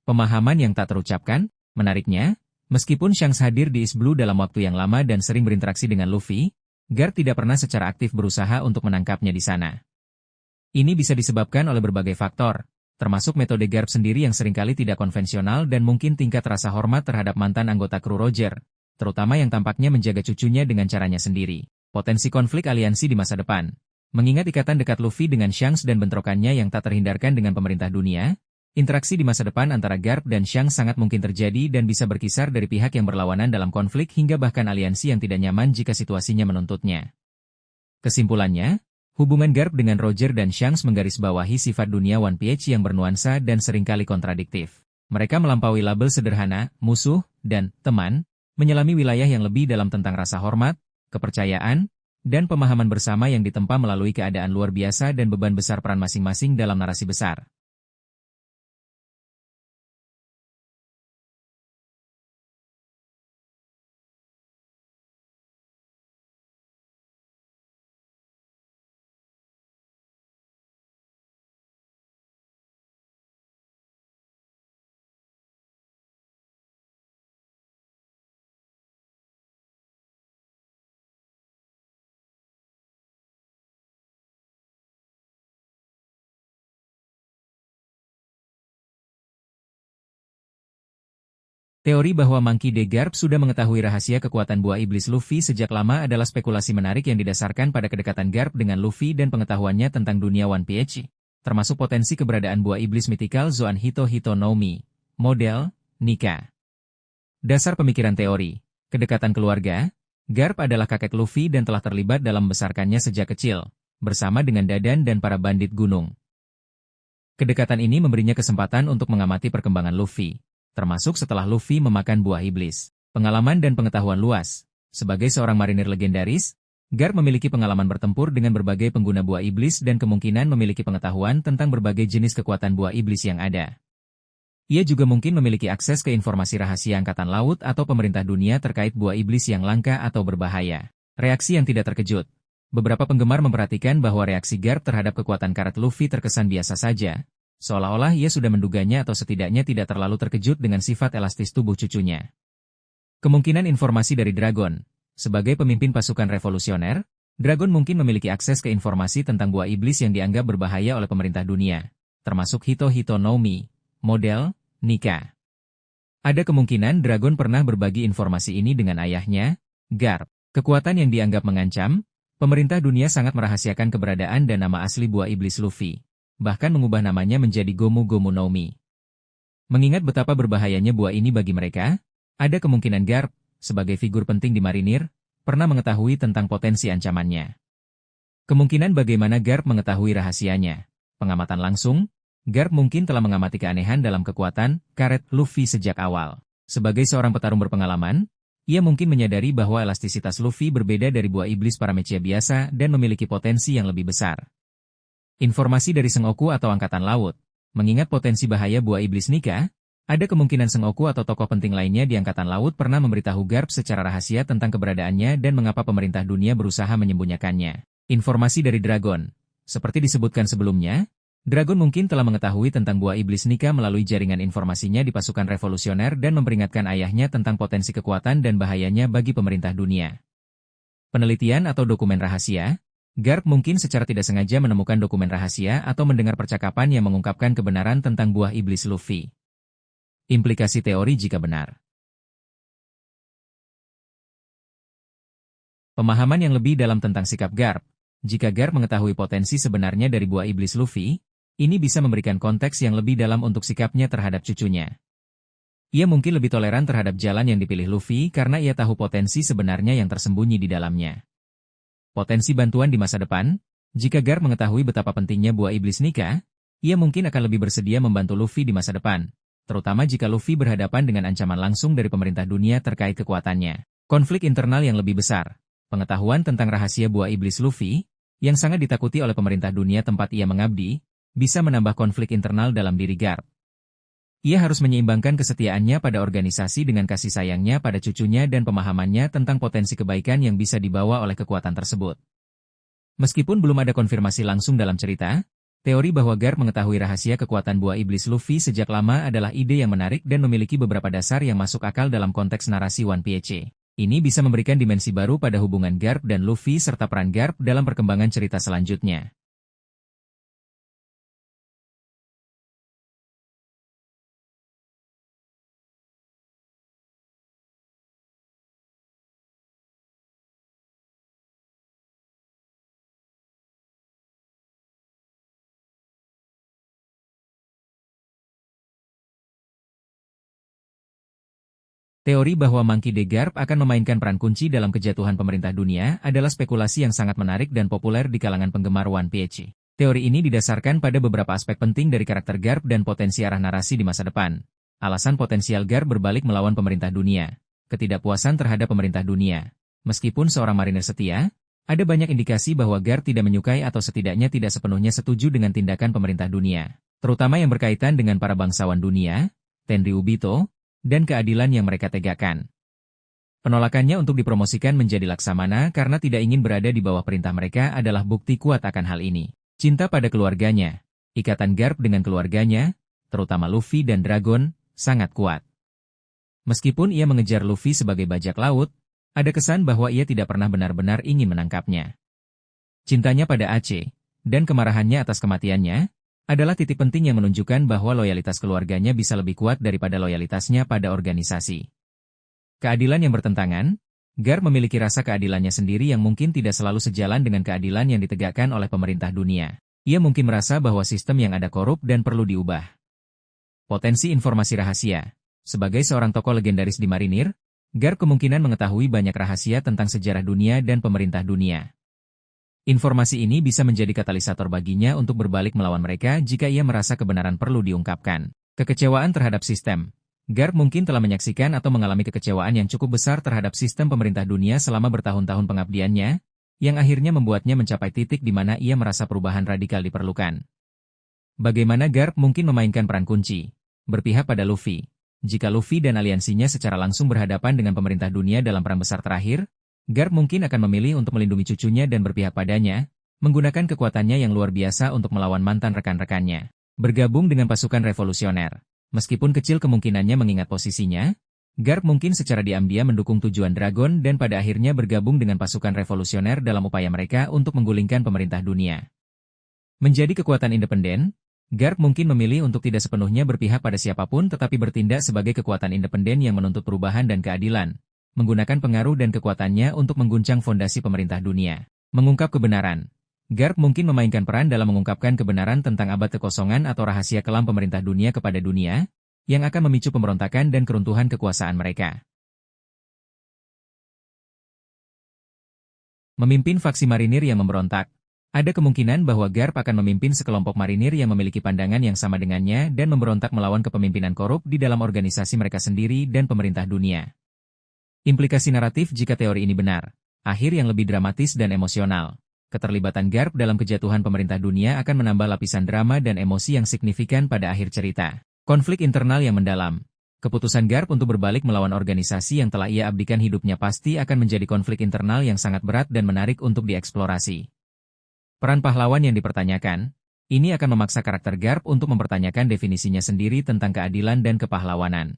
Pemahaman yang tak terucapkan, menariknya, meskipun Shanks hadir di East Blue dalam waktu yang lama dan sering berinteraksi dengan Luffy, Garp tidak pernah secara aktif berusaha untuk menangkapnya di sana. Ini bisa disebabkan oleh berbagai faktor, termasuk metode Garp sendiri yang seringkali tidak konvensional dan mungkin tingkat rasa hormat terhadap mantan anggota kru Roger, terutama yang tampaknya menjaga cucunya dengan caranya sendiri. Potensi konflik aliansi di masa depan. Mengingat ikatan dekat Luffy dengan Shanks dan bentrokannya yang tak terhindarkan dengan pemerintah dunia, interaksi di masa depan antara Garp dan Shanks sangat mungkin terjadi dan bisa berkisar dari pihak yang berlawanan dalam konflik hingga bahkan aliansi yang tidak nyaman jika situasinya menuntutnya. Kesimpulannya, hubungan Garp dengan Roger dan Shanks menggarisbawahi sifat dunia One Piece yang bernuansa dan seringkali kontradiktif. Mereka melampaui label sederhana, musuh, dan teman, menyelami wilayah yang lebih dalam tentang rasa hormat, kepercayaan, dan pemahaman bersama yang ditempa melalui keadaan luar biasa dan beban besar peran masing-masing dalam narasi besar. Teori bahwa Monkey D. Garp sudah mengetahui rahasia kekuatan buah iblis Luffy sejak lama adalah spekulasi menarik yang didasarkan pada kedekatan Garp dengan Luffy dan pengetahuannya tentang dunia One Piece, termasuk potensi keberadaan buah iblis mitikal Zoan Hito Hito no Mi, model, Nika. Dasar pemikiran teori, kedekatan keluarga, Garp adalah kakek Luffy dan telah terlibat dalam membesarkannya sejak kecil, bersama dengan Dadan dan para bandit gunung. Kedekatan ini memberinya kesempatan untuk mengamati perkembangan Luffy, termasuk setelah Luffy memakan buah iblis. Pengalaman dan pengetahuan luas. Sebagai seorang marinir legendaris, Garp memiliki pengalaman bertempur dengan berbagai pengguna buah iblis dan kemungkinan memiliki pengetahuan tentang berbagai jenis kekuatan buah iblis yang ada. Ia juga mungkin memiliki akses ke informasi rahasia Angkatan Laut atau pemerintah dunia terkait buah iblis yang langka atau berbahaya. Reaksi yang tidak terkejut. Beberapa penggemar memperhatikan bahwa reaksi Garp terhadap kekuatan karat Luffy terkesan biasa saja, seolah-olah ia sudah menduganya atau setidaknya tidak terlalu terkejut dengan sifat elastis tubuh cucunya. Kemungkinan informasi dari Dragon. Sebagai pemimpin pasukan revolusioner, Dragon mungkin memiliki akses ke informasi tentang buah iblis yang dianggap berbahaya oleh pemerintah dunia, termasuk Hito Hito no Mi, model, Nika. Ada kemungkinan Dragon pernah berbagi informasi ini dengan ayahnya, Garp. Kekuatan yang dianggap mengancam, pemerintah dunia sangat merahasiakan keberadaan dan nama asli buah iblis Luffy. bahkan mengubah namanya menjadi Gomu Gomu no Mi. Mengingat betapa berbahayanya buah ini bagi mereka, ada kemungkinan Garp, sebagai figur penting di marinir, pernah mengetahui tentang potensi ancamannya. Kemungkinan bagaimana Garp mengetahui rahasianya. Pengamatan langsung, Garp mungkin telah mengamati keanehan dalam kekuatan karet Luffy sejak awal. Sebagai seorang petarung berpengalaman, ia mungkin menyadari bahwa elastisitas Luffy berbeda dari buah iblis Paramecia biasa dan memiliki potensi yang lebih besar. Informasi dari Sengoku atau Angkatan Laut. Mengingat potensi bahaya buah iblis Nika, ada kemungkinan Sengoku atau tokoh penting lainnya di Angkatan Laut pernah memberitahu Garp secara rahasia tentang keberadaannya dan mengapa pemerintah dunia berusaha menyembunyikannya. Informasi dari Dragon. Seperti disebutkan sebelumnya, Dragon mungkin telah mengetahui tentang buah iblis Nika melalui jaringan informasinya di pasukan revolusioner dan memperingatkan ayahnya tentang potensi kekuatan dan bahayanya bagi pemerintah dunia. Penelitian atau dokumen rahasia. Garp mungkin secara tidak sengaja menemukan dokumen rahasia atau mendengar percakapan yang mengungkapkan kebenaran tentang buah iblis Luffy. Implikasi teori jika benar. Pemahaman yang lebih dalam tentang sikap Garp. Jika Garp mengetahui potensi sebenarnya dari buah iblis Luffy, ini bisa memberikan konteks yang lebih dalam untuk sikapnya terhadap cucunya. Ia mungkin lebih toleran terhadap jalan yang dipilih Luffy karena ia tahu potensi sebenarnya yang tersembunyi di dalamnya. Potensi bantuan di masa depan. Jika Garp mengetahui betapa pentingnya buah iblis Nika, ia mungkin akan lebih bersedia membantu Luffy di masa depan, terutama jika Luffy berhadapan dengan ancaman langsung dari pemerintah dunia terkait kekuatannya. Konflik internal yang lebih besar. Pengetahuan tentang rahasia buah iblis Luffy, yang sangat ditakuti oleh pemerintah dunia tempat ia mengabdi, bisa menambah konflik internal dalam diri Garp. Ia harus menyeimbangkan kesetiaannya pada organisasi dengan kasih sayangnya pada cucunya dan pemahamannya tentang potensi kebaikan yang bisa dibawa oleh kekuatan tersebut. Meskipun belum ada konfirmasi langsung dalam cerita, teori bahwa Garp mengetahui rahasia kekuatan buah iblis Luffy sejak lama adalah ide yang menarik dan memiliki beberapa dasar yang masuk akal dalam konteks narasi One Piece. Ini bisa memberikan dimensi baru pada hubungan Garp dan Luffy serta peran Garp dalam perkembangan cerita selanjutnya. Teori bahwa Monkey D. Garp akan memainkan peran kunci dalam kejatuhan pemerintah dunia adalah spekulasi yang sangat menarik dan populer di kalangan penggemar One Piece. Teori ini didasarkan pada beberapa aspek penting dari karakter Garp dan potensi arah narasi di masa depan. Alasan potensial Garp berbalik melawan pemerintah dunia. Ketidakpuasan terhadap pemerintah dunia. Meskipun seorang marinir setia, ada banyak indikasi bahwa Garp tidak menyukai atau setidaknya tidak sepenuhnya setuju dengan tindakan pemerintah dunia, terutama yang berkaitan dengan para bangsawan dunia, Tenryubito, dan keadilan yang mereka tegakkan. Penolakannya untuk dipromosikan menjadi Laksamana karena tidak ingin berada di bawah perintah mereka adalah bukti kuat akan hal ini. Cinta pada keluarganya. Ikatan Garp dengan keluarganya, terutama Luffy dan Dragon, sangat kuat. Meskipun ia mengejar Luffy sebagai bajak laut, ada kesan bahwa ia tidak pernah benar-benar ingin menangkapnya. Cintanya pada Aceh, dan kemarahannya atas kematiannya, adalah titik penting yang menunjukkan bahwa loyalitas keluarganya bisa lebih kuat daripada loyalitasnya pada organisasi. Keadilan yang bertentangan. Garp memiliki rasa keadilannya sendiri yang mungkin tidak selalu sejalan dengan keadilan yang ditegakkan oleh pemerintah dunia. Ia mungkin merasa bahwa sistem yang ada korup dan perlu diubah. Potensi informasi rahasia. Sebagai seorang tokoh legendaris di marinir, Garp kemungkinan mengetahui banyak rahasia tentang sejarah dunia dan pemerintah dunia. Informasi ini bisa menjadi katalisator baginya untuk berbalik melawan mereka jika ia merasa kebenaran perlu diungkapkan. Kekecewaan terhadap sistem. Garp mungkin telah menyaksikan atau mengalami kekecewaan yang cukup besar terhadap sistem pemerintah dunia selama bertahun-tahun pengabdiannya, yang akhirnya membuatnya mencapai titik di mana ia merasa perubahan radikal diperlukan. Bagaimana Garp mungkin memainkan peran kunci? Berpihak pada Luffy. Jika Luffy dan aliansinya secara langsung berhadapan dengan pemerintah dunia dalam perang besar terakhir, Garp mungkin akan memilih untuk melindungi cucunya dan berpihak padanya, menggunakan kekuatannya yang luar biasa untuk melawan mantan rekan-rekannya. Bergabung dengan pasukan revolusioner. Meskipun kecil kemungkinannya mengingat posisinya, Garp mungkin secara diam-diam mendukung tujuan Dragon dan pada akhirnya bergabung dengan pasukan revolusioner dalam upaya mereka untuk menggulingkan pemerintah dunia. Menjadi kekuatan independen, Garp mungkin memilih untuk tidak sepenuhnya berpihak pada siapapun tetapi bertindak sebagai kekuatan independen yang menuntut perubahan dan keadilan, menggunakan pengaruh dan kekuatannya untuk mengguncang fondasi pemerintah dunia. Mengungkap kebenaran. Garp mungkin memainkan peran dalam mengungkapkan kebenaran tentang abad kekosongan atau rahasia kelam pemerintah dunia kepada dunia, yang akan memicu pemberontakan dan keruntuhan kekuasaan mereka. Memimpin faksi marinir yang memberontak. Ada kemungkinan bahwa Garp akan memimpin sekelompok marinir yang memiliki pandangan yang sama dengannya dan memberontak melawan kepemimpinan korup di dalam organisasi mereka sendiri dan pemerintah dunia. Implikasi naratif jika teori ini benar. Akhir yang lebih dramatis dan emosional. Keterlibatan Garp dalam kejatuhan pemerintah dunia akan menambah lapisan drama dan emosi yang signifikan pada akhir cerita. Konflik internal yang mendalam. Keputusan Garp untuk berbalik melawan organisasi yang telah ia abdikan hidupnya pasti akan menjadi konflik internal yang sangat berat dan menarik untuk dieksplorasi. Peran pahlawan yang dipertanyakan, ini akan memaksa karakter Garp untuk mempertanyakan definisinya sendiri tentang keadilan dan kepahlawanan.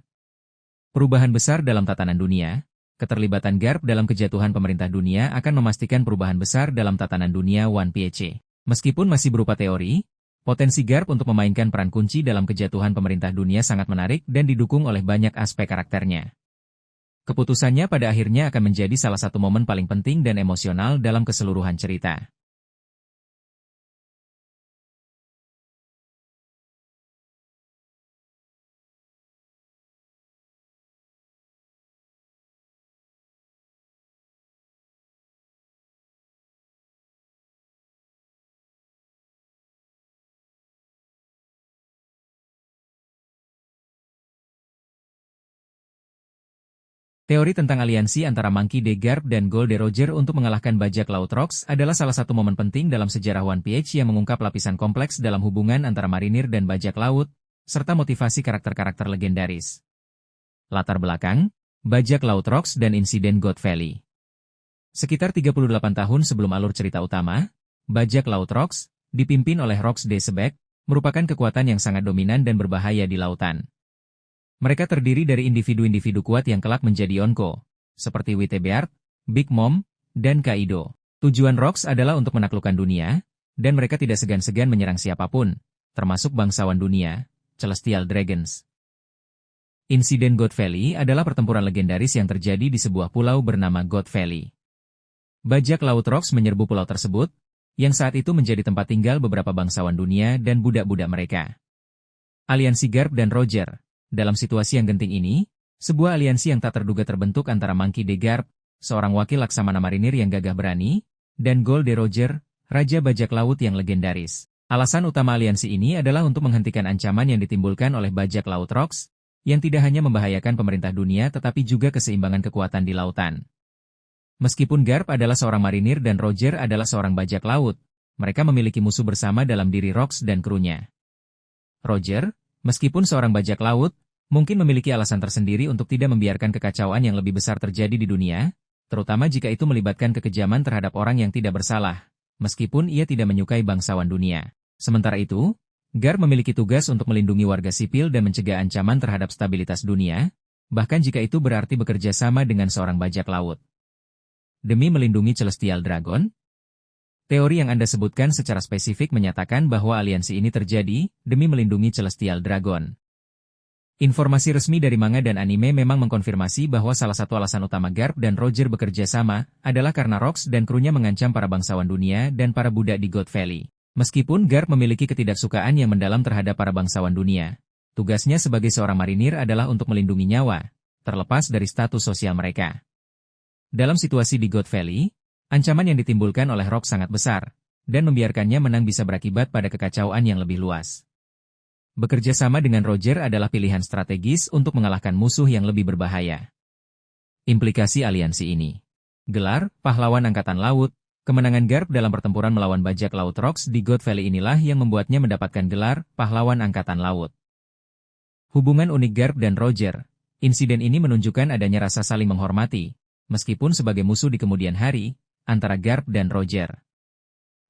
Perubahan besar dalam tatanan dunia. Keterlibatan Garp dalam kejatuhan pemerintah dunia akan memastikan perubahan besar dalam tatanan dunia One Piece. Meskipun masih berupa teori, potensi Garp untuk memainkan peran kunci dalam kejatuhan pemerintah dunia sangat menarik dan didukung oleh banyak aspek karakternya. Keputusannya pada akhirnya akan menjadi salah satu momen paling penting dan emosional dalam keseluruhan cerita. Teori tentang aliansi antara Monkey D. Garp dan Gold D. Roger untuk mengalahkan bajak laut Rocks adalah salah satu momen penting dalam sejarah One Piece yang mengungkap lapisan kompleks dalam hubungan antara marinir dan bajak laut, serta motivasi karakter-karakter legendaris. Latar belakang, bajak laut Rocks dan insiden God Valley. Sekitar 38 tahun sebelum alur cerita utama, bajak laut Rocks, dipimpin oleh Rocks D. Sebek, merupakan kekuatan yang sangat dominan dan berbahaya di lautan. Mereka terdiri dari individu-individu kuat yang kelak menjadi Yonko, seperti Whitebeard, Big Mom, dan Kaido. Tujuan Rocks adalah untuk menaklukkan dunia, dan mereka tidak segan-segan menyerang siapapun, termasuk bangsawan dunia, Celestial Dragons. Insiden God Valley adalah pertempuran legendaris yang terjadi di sebuah pulau bernama God Valley. Bajak laut Rocks menyerbu pulau tersebut, yang saat itu menjadi tempat tinggal beberapa bangsawan dunia dan budak-budak mereka. Aliansi Garp dan Roger. Dalam situasi yang genting ini, sebuah aliansi yang tak terduga terbentuk antara Monkey D. Garp, seorang wakil laksamana marinir yang gagah berani, dan Gold D. Roger, raja bajak laut yang legendaris. Alasan utama aliansi ini adalah untuk menghentikan ancaman yang ditimbulkan oleh bajak laut Rocks, yang tidak hanya membahayakan pemerintah dunia tetapi juga keseimbangan kekuatan di lautan. Meskipun Garp adalah seorang marinir dan Roger adalah seorang bajak laut, mereka memiliki musuh bersama dalam diri Rocks dan krunya. Roger, meskipun seorang bajak laut, mungkin memiliki alasan tersendiri untuk tidak membiarkan kekacauan yang lebih besar terjadi di dunia, terutama jika itu melibatkan kekejaman terhadap orang yang tidak bersalah, meskipun ia tidak menyukai bangsawan dunia. Sementara itu, Garp memiliki tugas untuk melindungi warga sipil dan mencegah ancaman terhadap stabilitas dunia, bahkan jika itu berarti bekerja sama dengan seorang bajak laut. Demi melindungi Celestial Dragon, teori yang Anda sebutkan secara spesifik menyatakan bahwa aliansi ini terjadi demi melindungi Celestial Dragon. Informasi resmi dari manga dan anime memang mengkonfirmasi bahwa salah satu alasan utama Garp dan Roger bekerja sama adalah karena Rocks dan krunya mengancam para bangsawan dunia dan para budak di God Valley. Meskipun Garp memiliki ketidaksukaan yang mendalam terhadap para bangsawan dunia, tugasnya sebagai seorang marinir adalah untuk melindungi nyawa, terlepas dari status sosial mereka. Dalam situasi di God Valley, ancaman yang ditimbulkan oleh Rocks sangat besar, dan membiarkannya menang bisa berakibat pada kekacauan yang lebih luas. Bekerja sama dengan Roger adalah pilihan strategis untuk mengalahkan musuh yang lebih berbahaya. Implikasi aliansi ini. Gelar, Pahlawan Angkatan Laut, kemenangan Garp dalam pertempuran melawan bajak laut Rocks di God Valley inilah yang membuatnya mendapatkan gelar, Pahlawan Angkatan Laut. Hubungan unik Garp dan Roger. Insiden ini menunjukkan adanya rasa saling menghormati, meskipun sebagai musuh di kemudian hari, antara Garp dan Roger.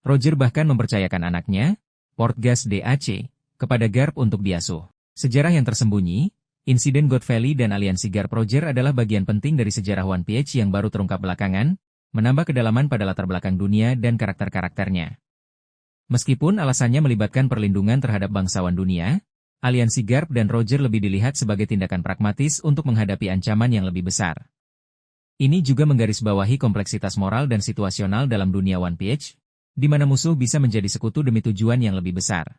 Roger bahkan mempercayakan anaknya, Portgas DAC, kepada Garp untuk diasuh. Sejarah yang tersembunyi, insiden God Valley dan aliansi Garp Roger adalah bagian penting dari sejarah One Piece yang baru terungkap belakangan, menambah kedalaman pada latar belakang dunia dan karakter-karakternya. Meskipun alasannya melibatkan perlindungan terhadap bangsawan dunia, aliansi Garp dan Roger lebih dilihat sebagai tindakan pragmatis untuk menghadapi ancaman yang lebih besar. Ini juga menggarisbawahi kompleksitas moral dan situasional dalam dunia One Piece, di mana musuh bisa menjadi sekutu demi tujuan yang lebih besar.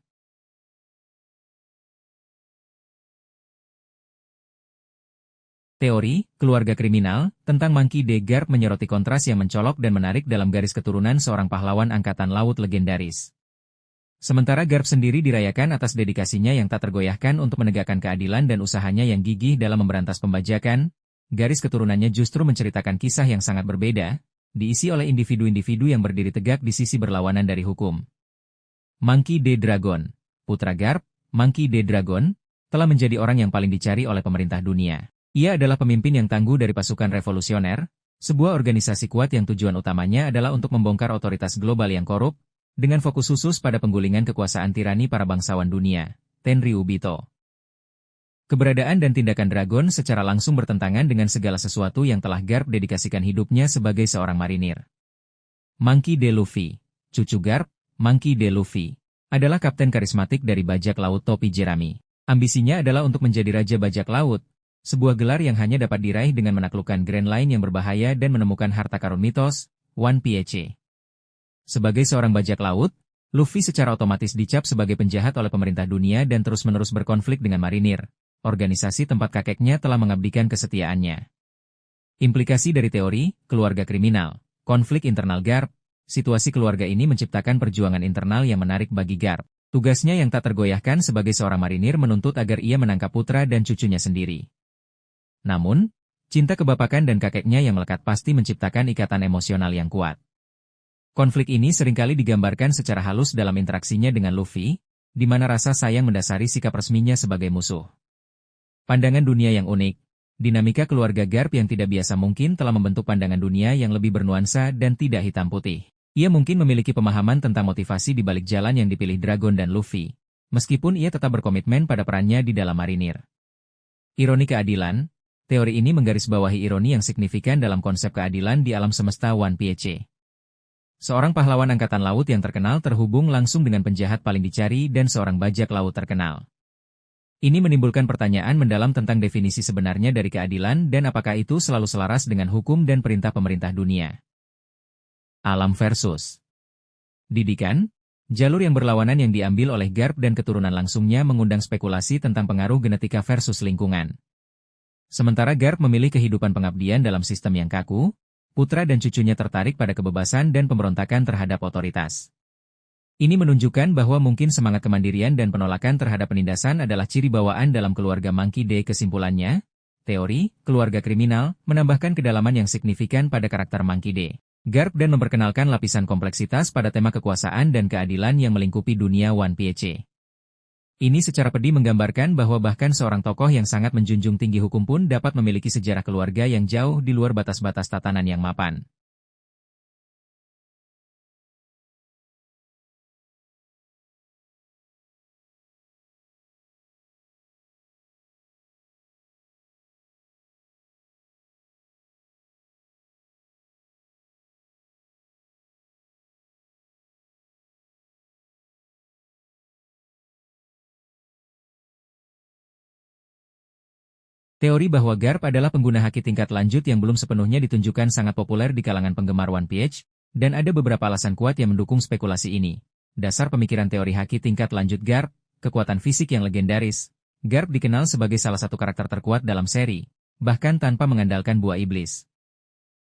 Teori, keluarga kriminal, tentang Monkey D. Garp menyoroti kontras yang mencolok dan menarik dalam garis keturunan seorang pahlawan angkatan laut legendaris. Sementara Garp sendiri dirayakan atas dedikasinya yang tak tergoyahkan untuk menegakkan keadilan dan usahanya yang gigih dalam memberantas pembajakan, garis keturunannya justru menceritakan kisah yang sangat berbeda, diisi oleh individu-individu yang berdiri tegak di sisi berlawanan dari hukum. Monkey D. Dragon, putra Garp, Monkey D. Dragon, telah menjadi orang yang paling dicari oleh pemerintah dunia. Ia adalah pemimpin yang tangguh dari pasukan revolusioner, sebuah organisasi kuat yang tujuan utamanya adalah untuk membongkar otoritas global yang korup, dengan fokus khusus pada penggulingan kekuasaan tirani para bangsawan dunia, Tenryubito. Keberadaan dan tindakan Dragon secara langsung bertentangan dengan segala sesuatu yang telah Garp dedikasikan hidupnya sebagai seorang marinir. Monkey D. Luffy, cucu Garp, Monkey D. Luffy, adalah kapten karismatik dari bajak laut topi jerami. Ambisinya adalah untuk menjadi raja bajak laut, sebuah gelar yang hanya dapat diraih dengan menaklukkan Grand Line yang berbahaya dan menemukan harta karun mitos, One Piece. Sebagai seorang bajak laut, Luffy secara otomatis dicap sebagai penjahat oleh pemerintah dunia dan terus-menerus berkonflik dengan marinir, organisasi tempat kakeknya telah mengabdikan kesetiaannya. Implikasi dari teori, keluarga kriminal, konflik internal Garp, situasi keluarga ini menciptakan perjuangan internal yang menarik bagi Garp. Tugasnya yang tak tergoyahkan sebagai seorang marinir menuntut agar ia menangkap putra dan cucunya sendiri. Namun, cinta kebapakan dan kakeknya yang melekat pasti menciptakan ikatan emosional yang kuat. Konflik ini seringkali digambarkan secara halus dalam interaksinya dengan Luffy, di mana rasa sayang mendasari sikap resminya sebagai musuh. Pandangan dunia yang unik, dinamika keluarga Garp yang tidak biasa mungkin telah membentuk pandangan dunia yang lebih bernuansa dan tidak hitam putih. Ia mungkin memiliki pemahaman tentang motivasi di balik jalan yang dipilih Dragon dan Luffy, meskipun ia tetap berkomitmen pada perannya di dalam marinir. Ironi keadilan. Teori ini menggarisbawahi ironi yang signifikan dalam konsep keadilan di alam semesta One Piece. Seorang pahlawan angkatan laut yang terkenal terhubung langsung dengan penjahat paling dicari dan seorang bajak laut terkenal. Ini menimbulkan pertanyaan mendalam tentang definisi sebenarnya dari keadilan dan apakah itu selalu selaras dengan hukum dan perintah pemerintah dunia. Alam versus didikan. Jalur yang berlawanan yang diambil oleh Garp dan keturunan langsungnya mengundang spekulasi tentang pengaruh genetika versus lingkungan. Sementara Garp memilih kehidupan pengabdian dalam sistem yang kaku, putra dan cucunya tertarik pada kebebasan dan pemberontakan terhadap otoritas. Ini menunjukkan bahwa mungkin semangat kemandirian dan penolakan terhadap penindasan adalah ciri bawaan dalam keluarga Monkey D. Kesimpulannya, teori, keluarga kriminal, menambahkan kedalaman yang signifikan pada karakter Monkey D. Garp dan memperkenalkan lapisan kompleksitas pada tema kekuasaan dan keadilan yang melingkupi dunia One Piece. Ini secara pedih menggambarkan bahwa bahkan seorang tokoh yang sangat menjunjung tinggi hukum pun dapat memiliki sejarah keluarga yang jauh di luar batas-batas tatanan yang mapan. Teori bahwa Garp adalah pengguna haki tingkat lanjut yang belum sepenuhnya ditunjukkan sangat populer di kalangan penggemar One Piece, dan ada beberapa alasan kuat yang mendukung spekulasi ini. Dasar pemikiran teori haki tingkat lanjut Garp, kekuatan fisik yang legendaris. Garp dikenal sebagai salah satu karakter terkuat dalam seri, bahkan tanpa mengandalkan buah iblis.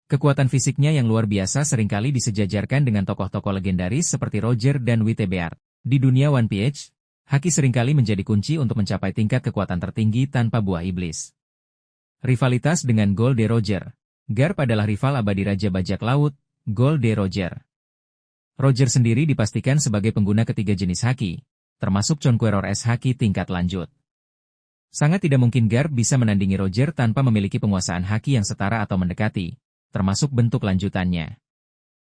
Kekuatan fisiknya yang luar biasa seringkali disejajarkan dengan tokoh-tokoh legendaris seperti Roger dan Whitebeard. Di dunia One Piece, haki seringkali menjadi kunci untuk mencapai tingkat kekuatan tertinggi tanpa buah iblis. Rivalitas dengan Gold Roger. Garp adalah rival abadi Raja Bajak Laut, Gold Roger. Roger sendiri dipastikan sebagai pengguna ketiga jenis haki, termasuk Conqueror S haki tingkat lanjut. Sangat tidak mungkin Garp bisa menandingi Roger tanpa memiliki penguasaan haki yang setara atau mendekati, termasuk bentuk lanjutannya.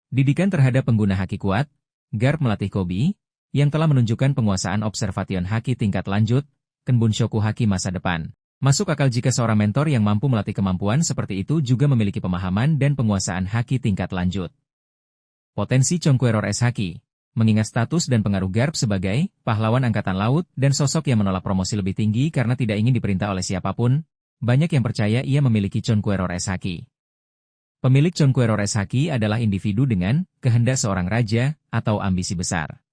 Didikan terhadap pengguna haki kuat, Garp melatih Koby, yang telah menunjukkan penguasaan Observation haki tingkat lanjut, Kenbunshoku haki masa depan. Masuk akal jika seorang mentor yang mampu melatih kemampuan seperti itu juga memiliki pemahaman dan penguasaan haki tingkat lanjut. Potensi Conqueror S haki, mengingat status dan pengaruh Garp sebagai pahlawan angkatan laut dan sosok yang menolak promosi lebih tinggi karena tidak ingin diperintah oleh siapapun, banyak yang percaya ia memiliki Conqueror S haki. Pemilik Conqueror S. Haki adalah individu dengan kehendak seorang raja atau ambisi besar.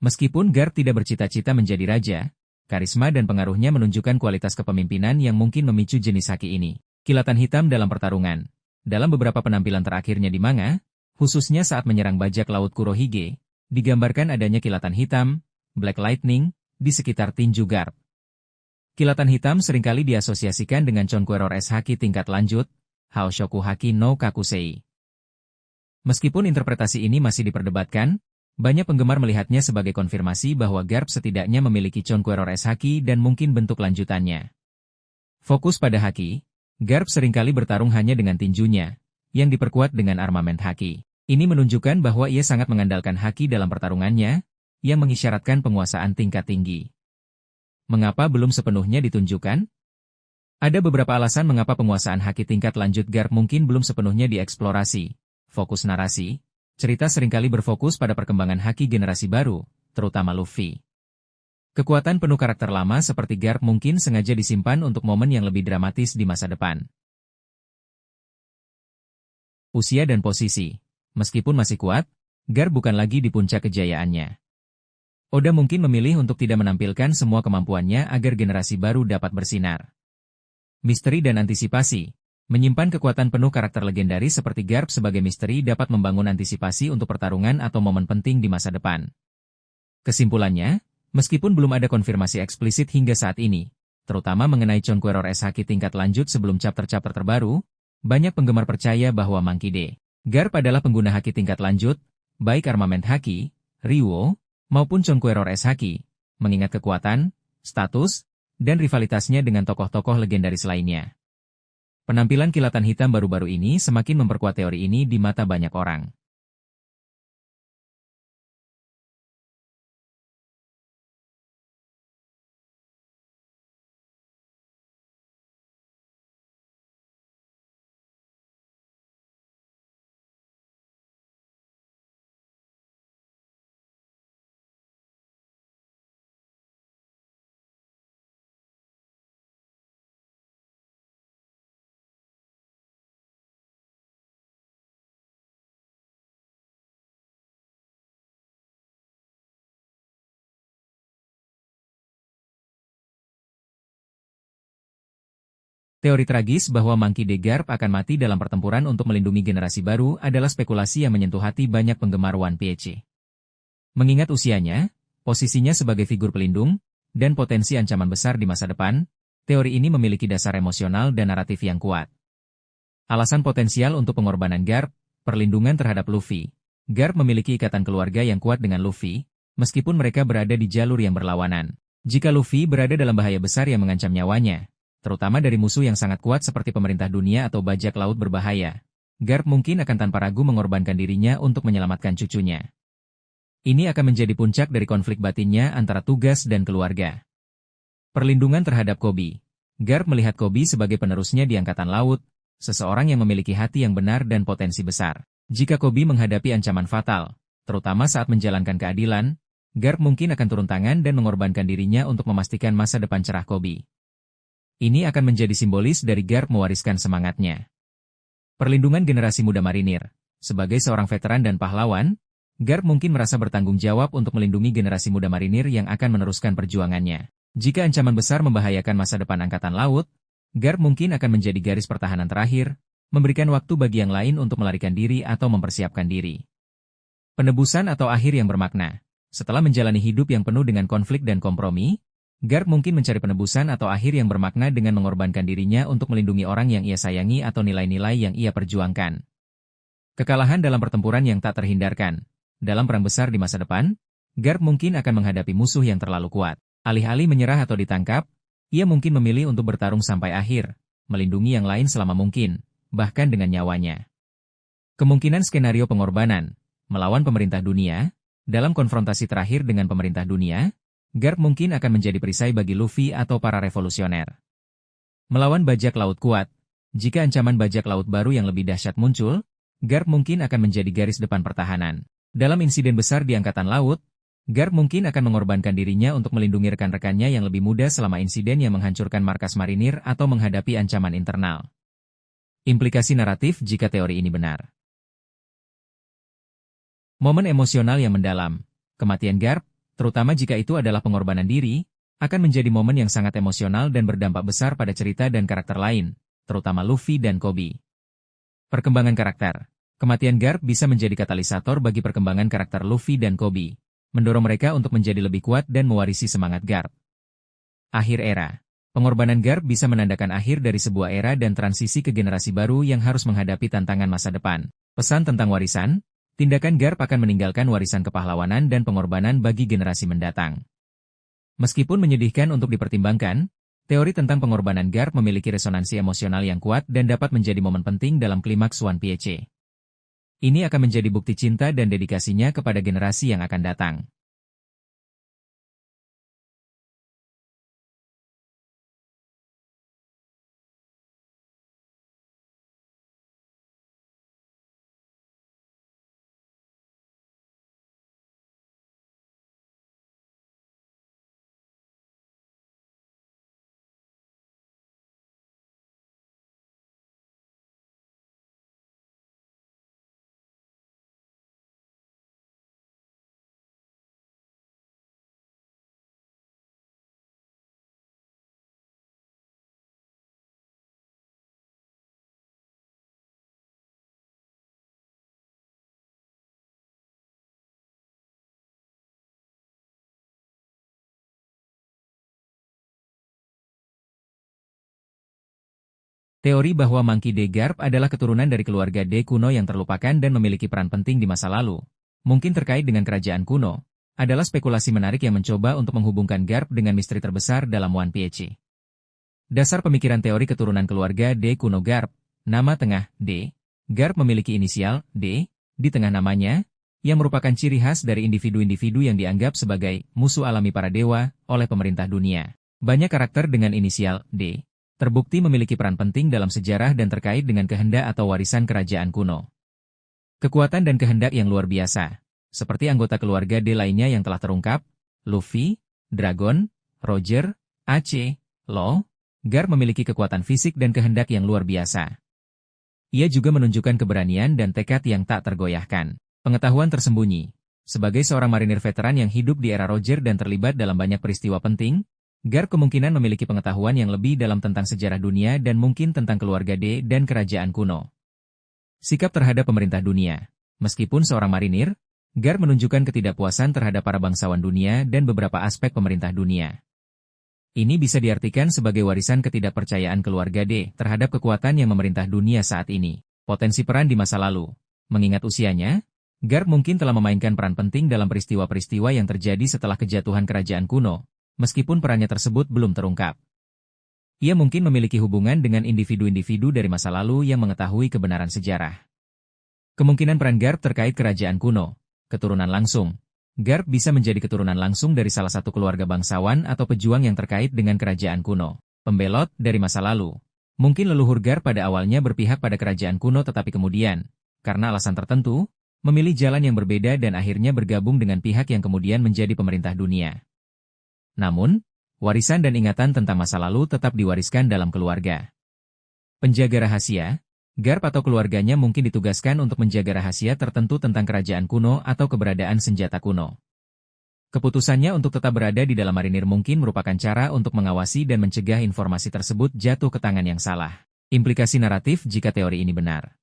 Meskipun Garp tidak bercita-cita menjadi raja, karisma dan pengaruhnya menunjukkan kualitas kepemimpinan yang mungkin memicu jenis haki ini. Kilatan hitam dalam pertarungan. Dalam beberapa penampilan terakhirnya di manga, khususnya saat menyerang bajak laut Kurohige, digambarkan adanya kilatan hitam, Black Lightning, di sekitar tinju Garp. Kilatan hitam seringkali diasosiasikan dengan Conqueror S. Haki tingkat lanjut, Haoshoku Haki no Kakusei. Meskipun interpretasi ini masih diperdebatkan, banyak penggemar melihatnya sebagai konfirmasi bahwa Garp setidaknya memiliki Conqueror S. Haki dan mungkin bentuk lanjutannya. Fokus pada haki, Garp seringkali bertarung hanya dengan tinjunya, yang diperkuat dengan armamen haki. Ini menunjukkan bahwa ia sangat mengandalkan haki dalam pertarungannya, yang mengisyaratkan penguasaan tingkat tinggi. Mengapa belum sepenuhnya ditunjukkan? Ada beberapa alasan mengapa penguasaan haki tingkat lanjut Garp mungkin belum sepenuhnya dieksplorasi. Fokus narasi, cerita seringkali berfokus pada perkembangan haki generasi baru, terutama Luffy. Kekuatan penuh karakter lama seperti Garp mungkin sengaja disimpan untuk momen yang lebih dramatis di masa depan. Usia dan posisi. Meskipun masih kuat, Garp bukan lagi di puncak kejayaannya. Oda mungkin memilih untuk tidak menampilkan semua kemampuannya agar generasi baru dapat bersinar. Misteri dan antisipasi. Menyimpan kekuatan penuh karakter legendaris seperti Garp sebagai misteri dapat membangun antisipasi untuk pertarungan atau momen penting di masa depan. Kesimpulannya, meskipun belum ada konfirmasi eksplisit hingga saat ini, terutama mengenai Conqueror S. Haki tingkat lanjut sebelum chapter-chapter terbaru, banyak penggemar percaya bahwa Monkey D. Garp adalah pengguna haki tingkat lanjut, baik armamen haki, Ryuo, maupun Conqueror S. Haki, mengingat kekuatan, status, dan rivalitasnya dengan tokoh-tokoh legendaris lainnya. Penampilan kilatan hitam baru-baru ini semakin memperkuat teori ini di mata banyak orang. Teori tragis bahwa Monkey D. Garp akan mati dalam pertempuran untuk melindungi generasi baru adalah spekulasi yang menyentuh hati banyak penggemar One Piece. Mengingat usianya, posisinya sebagai figur pelindung, dan potensi ancaman besar di masa depan, teori ini memiliki dasar emosional dan naratif yang kuat. Alasan potensial untuk pengorbanan Garp, perlindungan terhadap Luffy. Garp memiliki ikatan keluarga yang kuat dengan Luffy, meskipun mereka berada di jalur yang berlawanan. Jika Luffy berada dalam bahaya besar yang mengancam nyawanya, terutama dari musuh yang sangat kuat seperti pemerintah dunia atau bajak laut berbahaya, Garp mungkin akan tanpa ragu mengorbankan dirinya untuk menyelamatkan cucunya. Ini akan menjadi puncak dari konflik batinnya antara tugas dan keluarga. Perlindungan terhadap Koby. Garp melihat Koby sebagai penerusnya di Angkatan Laut, seseorang yang memiliki hati yang benar dan potensi besar. Jika Koby menghadapi ancaman fatal, terutama saat menjalankan keadilan, Garp mungkin akan turun tangan dan mengorbankan dirinya untuk memastikan masa depan cerah Koby. Ini akan menjadi simbolis dari Garp mewariskan semangatnya. Perlindungan generasi muda marinir. Sebagai seorang veteran dan pahlawan, Garp mungkin merasa bertanggung jawab untuk melindungi generasi muda marinir yang akan meneruskan perjuangannya. Jika ancaman besar membahayakan masa depan Angkatan Laut, Garp mungkin akan menjadi garis pertahanan terakhir, memberikan waktu bagi yang lain untuk melarikan diri atau mempersiapkan diri. Penebusan atau akhir yang bermakna. Setelah menjalani hidup yang penuh dengan konflik dan kompromi, Garp mungkin mencari penebusan atau akhir yang bermakna dengan mengorbankan dirinya untuk melindungi orang yang ia sayangi atau nilai-nilai yang ia perjuangkan. Kekalahan dalam pertempuran yang tak terhindarkan. Dalam perang besar di masa depan, Garp mungkin akan menghadapi musuh yang terlalu kuat. Alih-alih menyerah atau ditangkap, ia mungkin memilih untuk bertarung sampai akhir, melindungi yang lain selama mungkin, bahkan dengan nyawanya. Kemungkinan skenario pengorbanan, melawan pemerintah dunia, dalam konfrontasi terakhir dengan pemerintah dunia, Garp mungkin akan menjadi perisai bagi Luffy atau para revolusioner. Melawan bajak laut kuat. Jika ancaman bajak laut baru yang lebih dahsyat muncul, Garp mungkin akan menjadi garis depan pertahanan. Dalam insiden besar di Angkatan Laut, Garp mungkin akan mengorbankan dirinya untuk melindungi rekan-rekannya yang lebih muda selama insiden yang menghancurkan markas marinir atau menghadapi ancaman internal. Implikasi naratif jika teori ini benar. Momen emosional yang mendalam. Kematian Garp, terutama jika itu adalah pengorbanan diri, akan menjadi momen yang sangat emosional dan berdampak besar pada cerita dan karakter lain, terutama Luffy dan Koby. Perkembangan karakter. Kematian Garp bisa menjadi katalisator bagi perkembangan karakter Luffy dan Koby, mendorong mereka untuk menjadi lebih kuat dan mewarisi semangat Garp. Akhir era. Pengorbanan Garp bisa menandakan akhir dari sebuah era dan transisi ke generasi baru yang harus menghadapi tantangan masa depan. Pesan tentang warisan. Tindakan Garp akan meninggalkan warisan kepahlawanan dan pengorbanan bagi generasi mendatang. Meskipun menyedihkan untuk dipertimbangkan, teori tentang pengorbanan Garp memiliki resonansi emosional yang kuat dan dapat menjadi momen penting dalam klimaks One Piece. Ini akan menjadi bukti cinta dan dedikasinya kepada generasi yang akan datang. Teori bahwa Monkey D. Garp adalah keturunan dari keluarga D kuno yang terlupakan dan memiliki peran penting di masa lalu, mungkin terkait dengan kerajaan kuno, adalah spekulasi menarik yang mencoba untuk menghubungkan Garp dengan misteri terbesar dalam One Piece. Dasar pemikiran teori keturunan keluarga D kuno Garp, nama tengah D. Garp memiliki inisial D di tengah namanya, yang merupakan ciri khas dari individu-individu yang dianggap sebagai musuh alami para dewa oleh pemerintah dunia. Banyak karakter dengan inisial D terbukti memiliki peran penting dalam sejarah dan terkait dengan kehendak atau warisan kerajaan kuno. Kekuatan dan kehendak yang luar biasa, seperti anggota keluarga D lainnya yang telah terungkap, Luffy, Dragon, Roger, Ace, Law, Garp memiliki kekuatan fisik dan kehendak yang luar biasa. Ia juga menunjukkan keberanian dan tekad yang tak tergoyahkan. Pengetahuan tersembunyi. Sebagai seorang marinir veteran yang hidup di era Roger dan terlibat dalam banyak peristiwa penting, Garp kemungkinan memiliki pengetahuan yang lebih dalam tentang sejarah dunia dan mungkin tentang keluarga D dan kerajaan kuno. Sikap terhadap pemerintah dunia. Meskipun seorang marinir, Garp menunjukkan ketidakpuasan terhadap para bangsawan dunia dan beberapa aspek pemerintah dunia. Ini bisa diartikan sebagai warisan ketidakpercayaan keluarga D terhadap kekuatan yang memerintah dunia saat ini. Potensi peran di masa lalu. Mengingat usianya, Garp mungkin telah memainkan peran penting dalam peristiwa-peristiwa yang terjadi setelah kejatuhan kerajaan kuno, meskipun perannya tersebut belum terungkap. Ia mungkin memiliki hubungan dengan individu-individu dari masa lalu yang mengetahui kebenaran sejarah. Kemungkinan peran Garp terkait kerajaan kuno. Keturunan langsung. Garp bisa menjadi keturunan langsung dari salah satu keluarga bangsawan atau pejuang yang terkait dengan kerajaan kuno. Pembelot dari masa lalu. Mungkin leluhur Garp pada awalnya berpihak pada kerajaan kuno tetapi kemudian, karena alasan tertentu, memilih jalan yang berbeda dan akhirnya bergabung dengan pihak yang kemudian menjadi pemerintah dunia. Namun, warisan dan ingatan tentang masa lalu tetap diwariskan dalam keluarga. Penjaga rahasia, Garp atau keluarganya mungkin ditugaskan untuk menjaga rahasia tertentu tentang kerajaan kuno atau keberadaan senjata kuno. Keputusannya untuk tetap berada di dalam marinir mungkin merupakan cara untuk mengawasi dan mencegah informasi tersebut jatuh ke tangan yang salah. Implikasi naratif jika teori ini benar.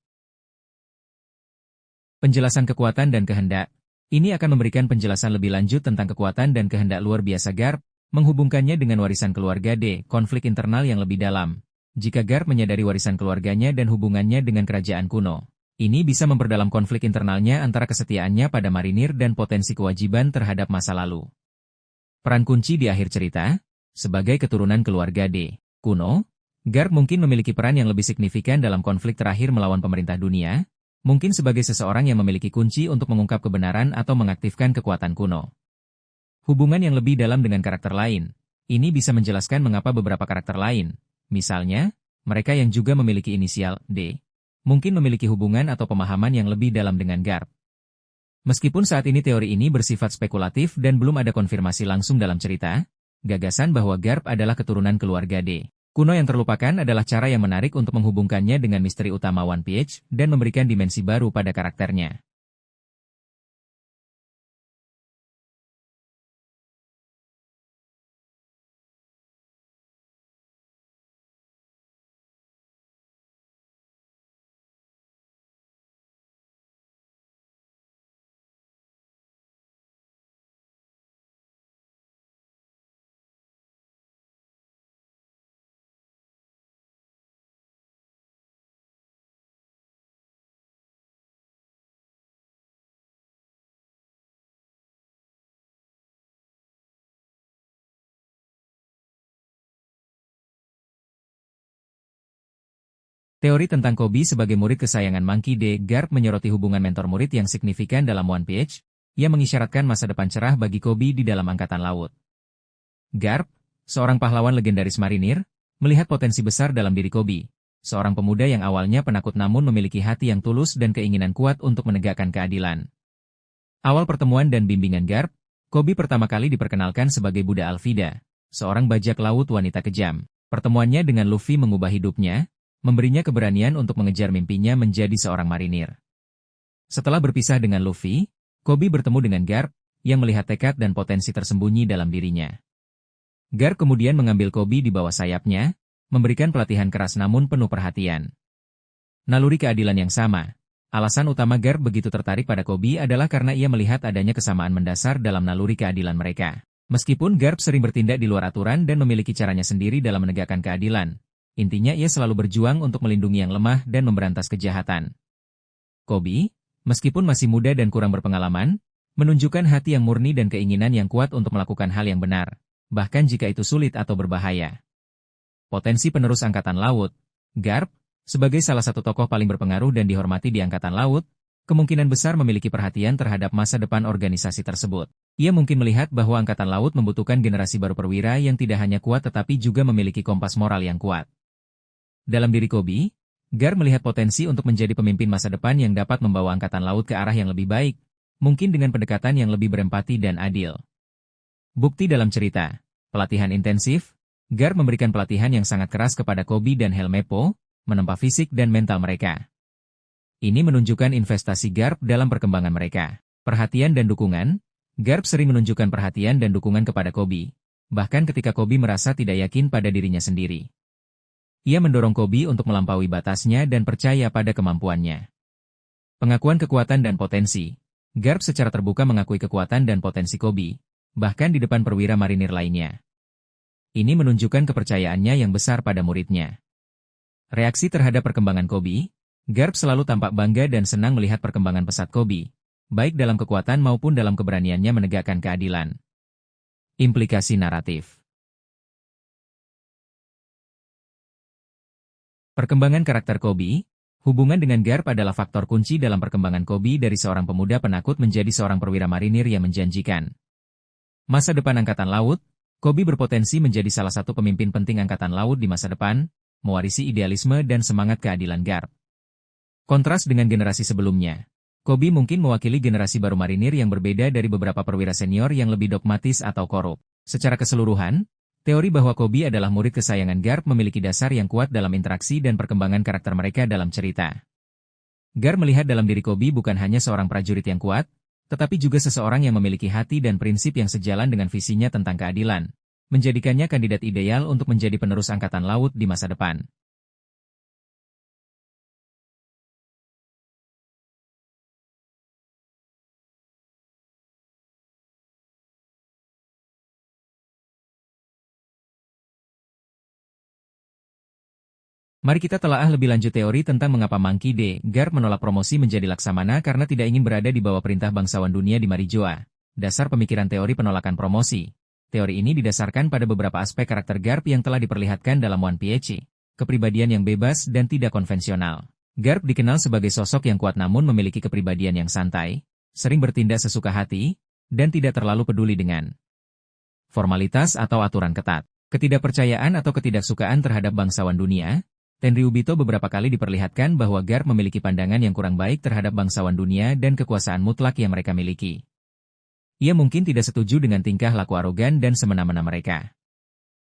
Penjelasan kekuatan dan kehendak. Ini akan memberikan penjelasan lebih lanjut tentang kekuatan dan kehendak luar biasa Garp, menghubungkannya dengan warisan keluarga D, konflik internal yang lebih dalam. Jika Garp menyadari warisan keluarganya dan hubungannya dengan kerajaan kuno, ini bisa memperdalam konflik internalnya antara kesetiaannya pada marinir dan potensi kewajiban terhadap masa lalu. Peran kunci di akhir cerita, sebagai keturunan keluarga D kuno, Garp mungkin memiliki peran yang lebih signifikan dalam konflik terakhir melawan pemerintah dunia, mungkin sebagai seseorang yang memiliki kunci untuk mengungkap kebenaran atau mengaktifkan kekuatan kuno. Hubungan yang lebih dalam dengan karakter lain. Ini bisa menjelaskan mengapa beberapa karakter lain, misalnya, mereka yang juga memiliki inisial D, mungkin memiliki hubungan atau pemahaman yang lebih dalam dengan Garp. Meskipun saat ini teori ini bersifat spekulatif dan belum ada konfirmasi langsung dalam cerita, gagasan bahwa Garp adalah keturunan keluarga D Kuno yang terlupakan adalah cara yang menarik untuk menghubungkannya dengan misteri utama One Piece dan memberikan dimensi baru pada karakternya. Teori tentang Koby sebagai murid kesayangan Monkey D. Garp menyoroti hubungan mentor-murid yang signifikan dalam One Piece, yang mengisyaratkan masa depan cerah bagi Koby di dalam Angkatan Laut. Garp, seorang pahlawan legendaris marinir, melihat potensi besar dalam diri Koby, seorang pemuda yang awalnya penakut namun memiliki hati yang tulus dan keinginan kuat untuk menegakkan keadilan. Awal pertemuan dan bimbingan Garp, Koby pertama kali diperkenalkan sebagai Buddha Alvida, seorang bajak laut wanita kejam. Pertemuannya dengan Luffy mengubah hidupnya, memberinya keberanian untuk mengejar mimpinya menjadi seorang marinir. Setelah berpisah dengan Luffy, Koby bertemu dengan Garp, yang melihat tekad dan potensi tersembunyi dalam dirinya. Garp kemudian mengambil Koby di bawah sayapnya, memberikan pelatihan keras namun penuh perhatian. Naluri keadilan yang sama. Alasan utama Garp begitu tertarik pada Koby adalah karena ia melihat adanya kesamaan mendasar dalam naluri keadilan mereka. Meskipun Garp sering bertindak di luar aturan dan memiliki caranya sendiri dalam menegakkan keadilan, intinya ia selalu berjuang untuk melindungi yang lemah dan memberantas kejahatan. Koby, meskipun masih muda dan kurang berpengalaman, menunjukkan hati yang murni dan keinginan yang kuat untuk melakukan hal yang benar, bahkan jika itu sulit atau berbahaya. Potensi penerus Angkatan Laut. Garp, sebagai salah satu tokoh paling berpengaruh dan dihormati di Angkatan Laut, kemungkinan besar memiliki perhatian terhadap masa depan organisasi tersebut. Ia mungkin melihat bahwa Angkatan Laut membutuhkan generasi baru perwira yang tidak hanya kuat tetapi juga memiliki kompas moral yang kuat. Dalam diri Koby, Garp melihat potensi untuk menjadi pemimpin masa depan yang dapat membawa Angkatan Laut ke arah yang lebih baik, mungkin dengan pendekatan yang lebih berempati dan adil. Bukti dalam cerita, pelatihan intensif, Garp memberikan pelatihan yang sangat keras kepada Koby dan Helmeppo, menempa fisik dan mental mereka. Ini menunjukkan investasi Garp dalam perkembangan mereka. Perhatian dan dukungan, Garp sering menunjukkan perhatian dan dukungan kepada Koby, bahkan ketika Koby merasa tidak yakin pada dirinya sendiri. Ia mendorong Koby untuk melampaui batasnya dan percaya pada kemampuannya. Pengakuan kekuatan dan potensi. Garp secara terbuka mengakui kekuatan dan potensi Koby, bahkan di depan perwira marinir lainnya. Ini menunjukkan kepercayaannya yang besar pada muridnya. Reaksi terhadap perkembangan Koby, Garp selalu tampak bangga dan senang melihat perkembangan pesat Koby, baik dalam kekuatan maupun dalam keberaniannya menegakkan keadilan. Implikasi naratif. Perkembangan karakter Koby, hubungan dengan Garp adalah faktor kunci dalam perkembangan Koby dari seorang pemuda penakut menjadi seorang perwira marinir yang menjanjikan. Masa depan Angkatan Laut, Koby berpotensi menjadi salah satu pemimpin penting Angkatan Laut di masa depan, mewarisi idealisme dan semangat keadilan Garp. Kontras dengan generasi sebelumnya, Koby mungkin mewakili generasi baru marinir yang berbeda dari beberapa perwira senior yang lebih dogmatis atau korup. Secara keseluruhan, teori bahwa Koby adalah murid kesayangan Garp memiliki dasar yang kuat dalam interaksi dan perkembangan karakter mereka dalam cerita. Garp melihat dalam diri Koby bukan hanya seorang prajurit yang kuat, tetapi juga seseorang yang memiliki hati dan prinsip yang sejalan dengan visinya tentang keadilan, menjadikannya kandidat ideal untuk menjadi penerus Angkatan Laut di masa depan. Mari kita telaah lebih lanjut teori tentang mengapa Monkey D. Garp menolak promosi menjadi Laksamana karena tidak ingin berada di bawah perintah bangsawan dunia di Marijoa. Dasar pemikiran teori penolakan promosi. Teori ini didasarkan pada beberapa aspek karakter Garp yang telah diperlihatkan dalam One Piece. Kepribadian yang bebas dan tidak konvensional. Garp dikenal sebagai sosok yang kuat namun memiliki kepribadian yang santai, sering bertindak sesuka hati, dan tidak terlalu peduli dengan formalitas atau aturan ketat. Ketidakpercayaan atau ketidaksukaan terhadap bangsawan dunia. Tenryubito beberapa kali diperlihatkan bahwa Garp memiliki pandangan yang kurang baik terhadap bangsawan dunia dan kekuasaan mutlak yang mereka miliki. Ia mungkin tidak setuju dengan tingkah laku arogan dan semena-mena mereka.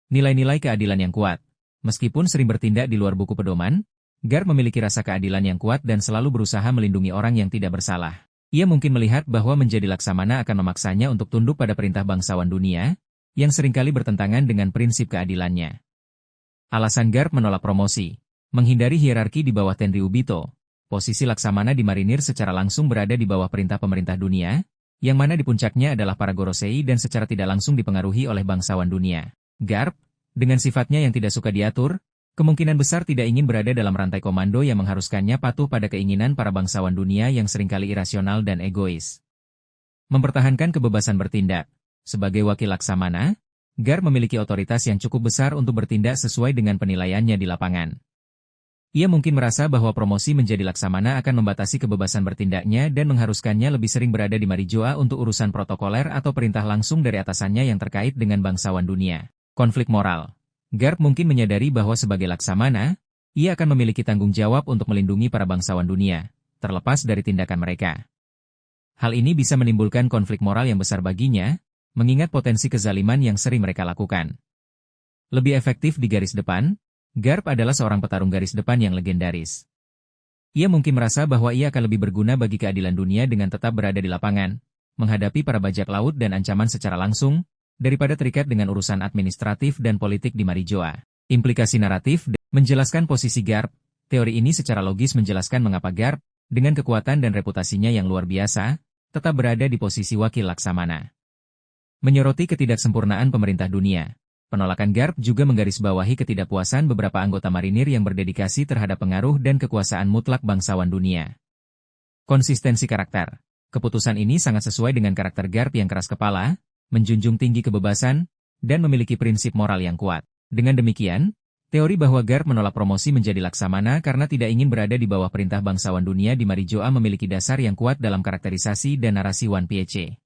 Nilai-nilai keadilan yang kuat. Meskipun sering bertindak di luar buku pedoman, Garp memiliki rasa keadilan yang kuat dan selalu berusaha melindungi orang yang tidak bersalah. Ia mungkin melihat bahwa menjadi Laksamana akan memaksanya untuk tunduk pada perintah bangsawan dunia, yang seringkali bertentangan dengan prinsip keadilannya. Alasan Garp menolak promosi. Menghindari hierarki di bawah Tenryubito. Posisi Laksamana di marinir secara langsung berada di bawah perintah pemerintah dunia, yang mana di puncaknya adalah para Gorosei dan secara tidak langsung dipengaruhi oleh bangsawan dunia. Garp, dengan sifatnya yang tidak suka diatur, kemungkinan besar tidak ingin berada dalam rantai komando yang mengharuskannya patuh pada keinginan para bangsawan dunia yang seringkali irasional dan egois. Mempertahankan kebebasan bertindak. Sebagai wakil Laksamana, Garp memiliki otoritas yang cukup besar untuk bertindak sesuai dengan penilaiannya di lapangan. Ia mungkin merasa bahwa promosi menjadi Laksamana akan membatasi kebebasan bertindaknya dan mengharuskannya lebih sering berada di Marijoa untuk urusan protokoler atau perintah langsung dari atasannya yang terkait dengan bangsawan dunia. Konflik moral. Garp mungkin menyadari bahwa sebagai Laksamana, ia akan memiliki tanggung jawab untuk melindungi para bangsawan dunia, terlepas dari tindakan mereka. Hal ini bisa menimbulkan konflik moral yang besar baginya, mengingat potensi kezaliman yang sering mereka lakukan. Lebih efektif di garis depan, Garp adalah seorang petarung garis depan yang legendaris. Ia mungkin merasa bahwa ia akan lebih berguna bagi keadilan dunia dengan tetap berada di lapangan, menghadapi para bajak laut dan ancaman secara langsung, daripada terikat dengan urusan administratif dan politik di Marijoa. Implikasi naratif menjelaskan posisi Garp. Teori ini secara logis menjelaskan mengapa Garp, dengan kekuatan dan reputasinya yang luar biasa, tetap berada di posisi wakil Laksamana. Menyoroti ketidaksempurnaan pemerintah dunia. Penolakan Garp juga menggarisbawahi ketidakpuasan beberapa anggota marinir yang berdedikasi terhadap pengaruh dan kekuasaan mutlak bangsawan dunia. Konsistensi karakter. Keputusan ini sangat sesuai dengan karakter Garp yang keras kepala, menjunjung tinggi kebebasan, dan memiliki prinsip moral yang kuat. Dengan demikian, teori bahwa Garp menolak promosi menjadi Laksamana karena tidak ingin berada di bawah perintah bangsawan dunia di Marijoa memiliki dasar yang kuat dalam karakterisasi dan narasi One Piece.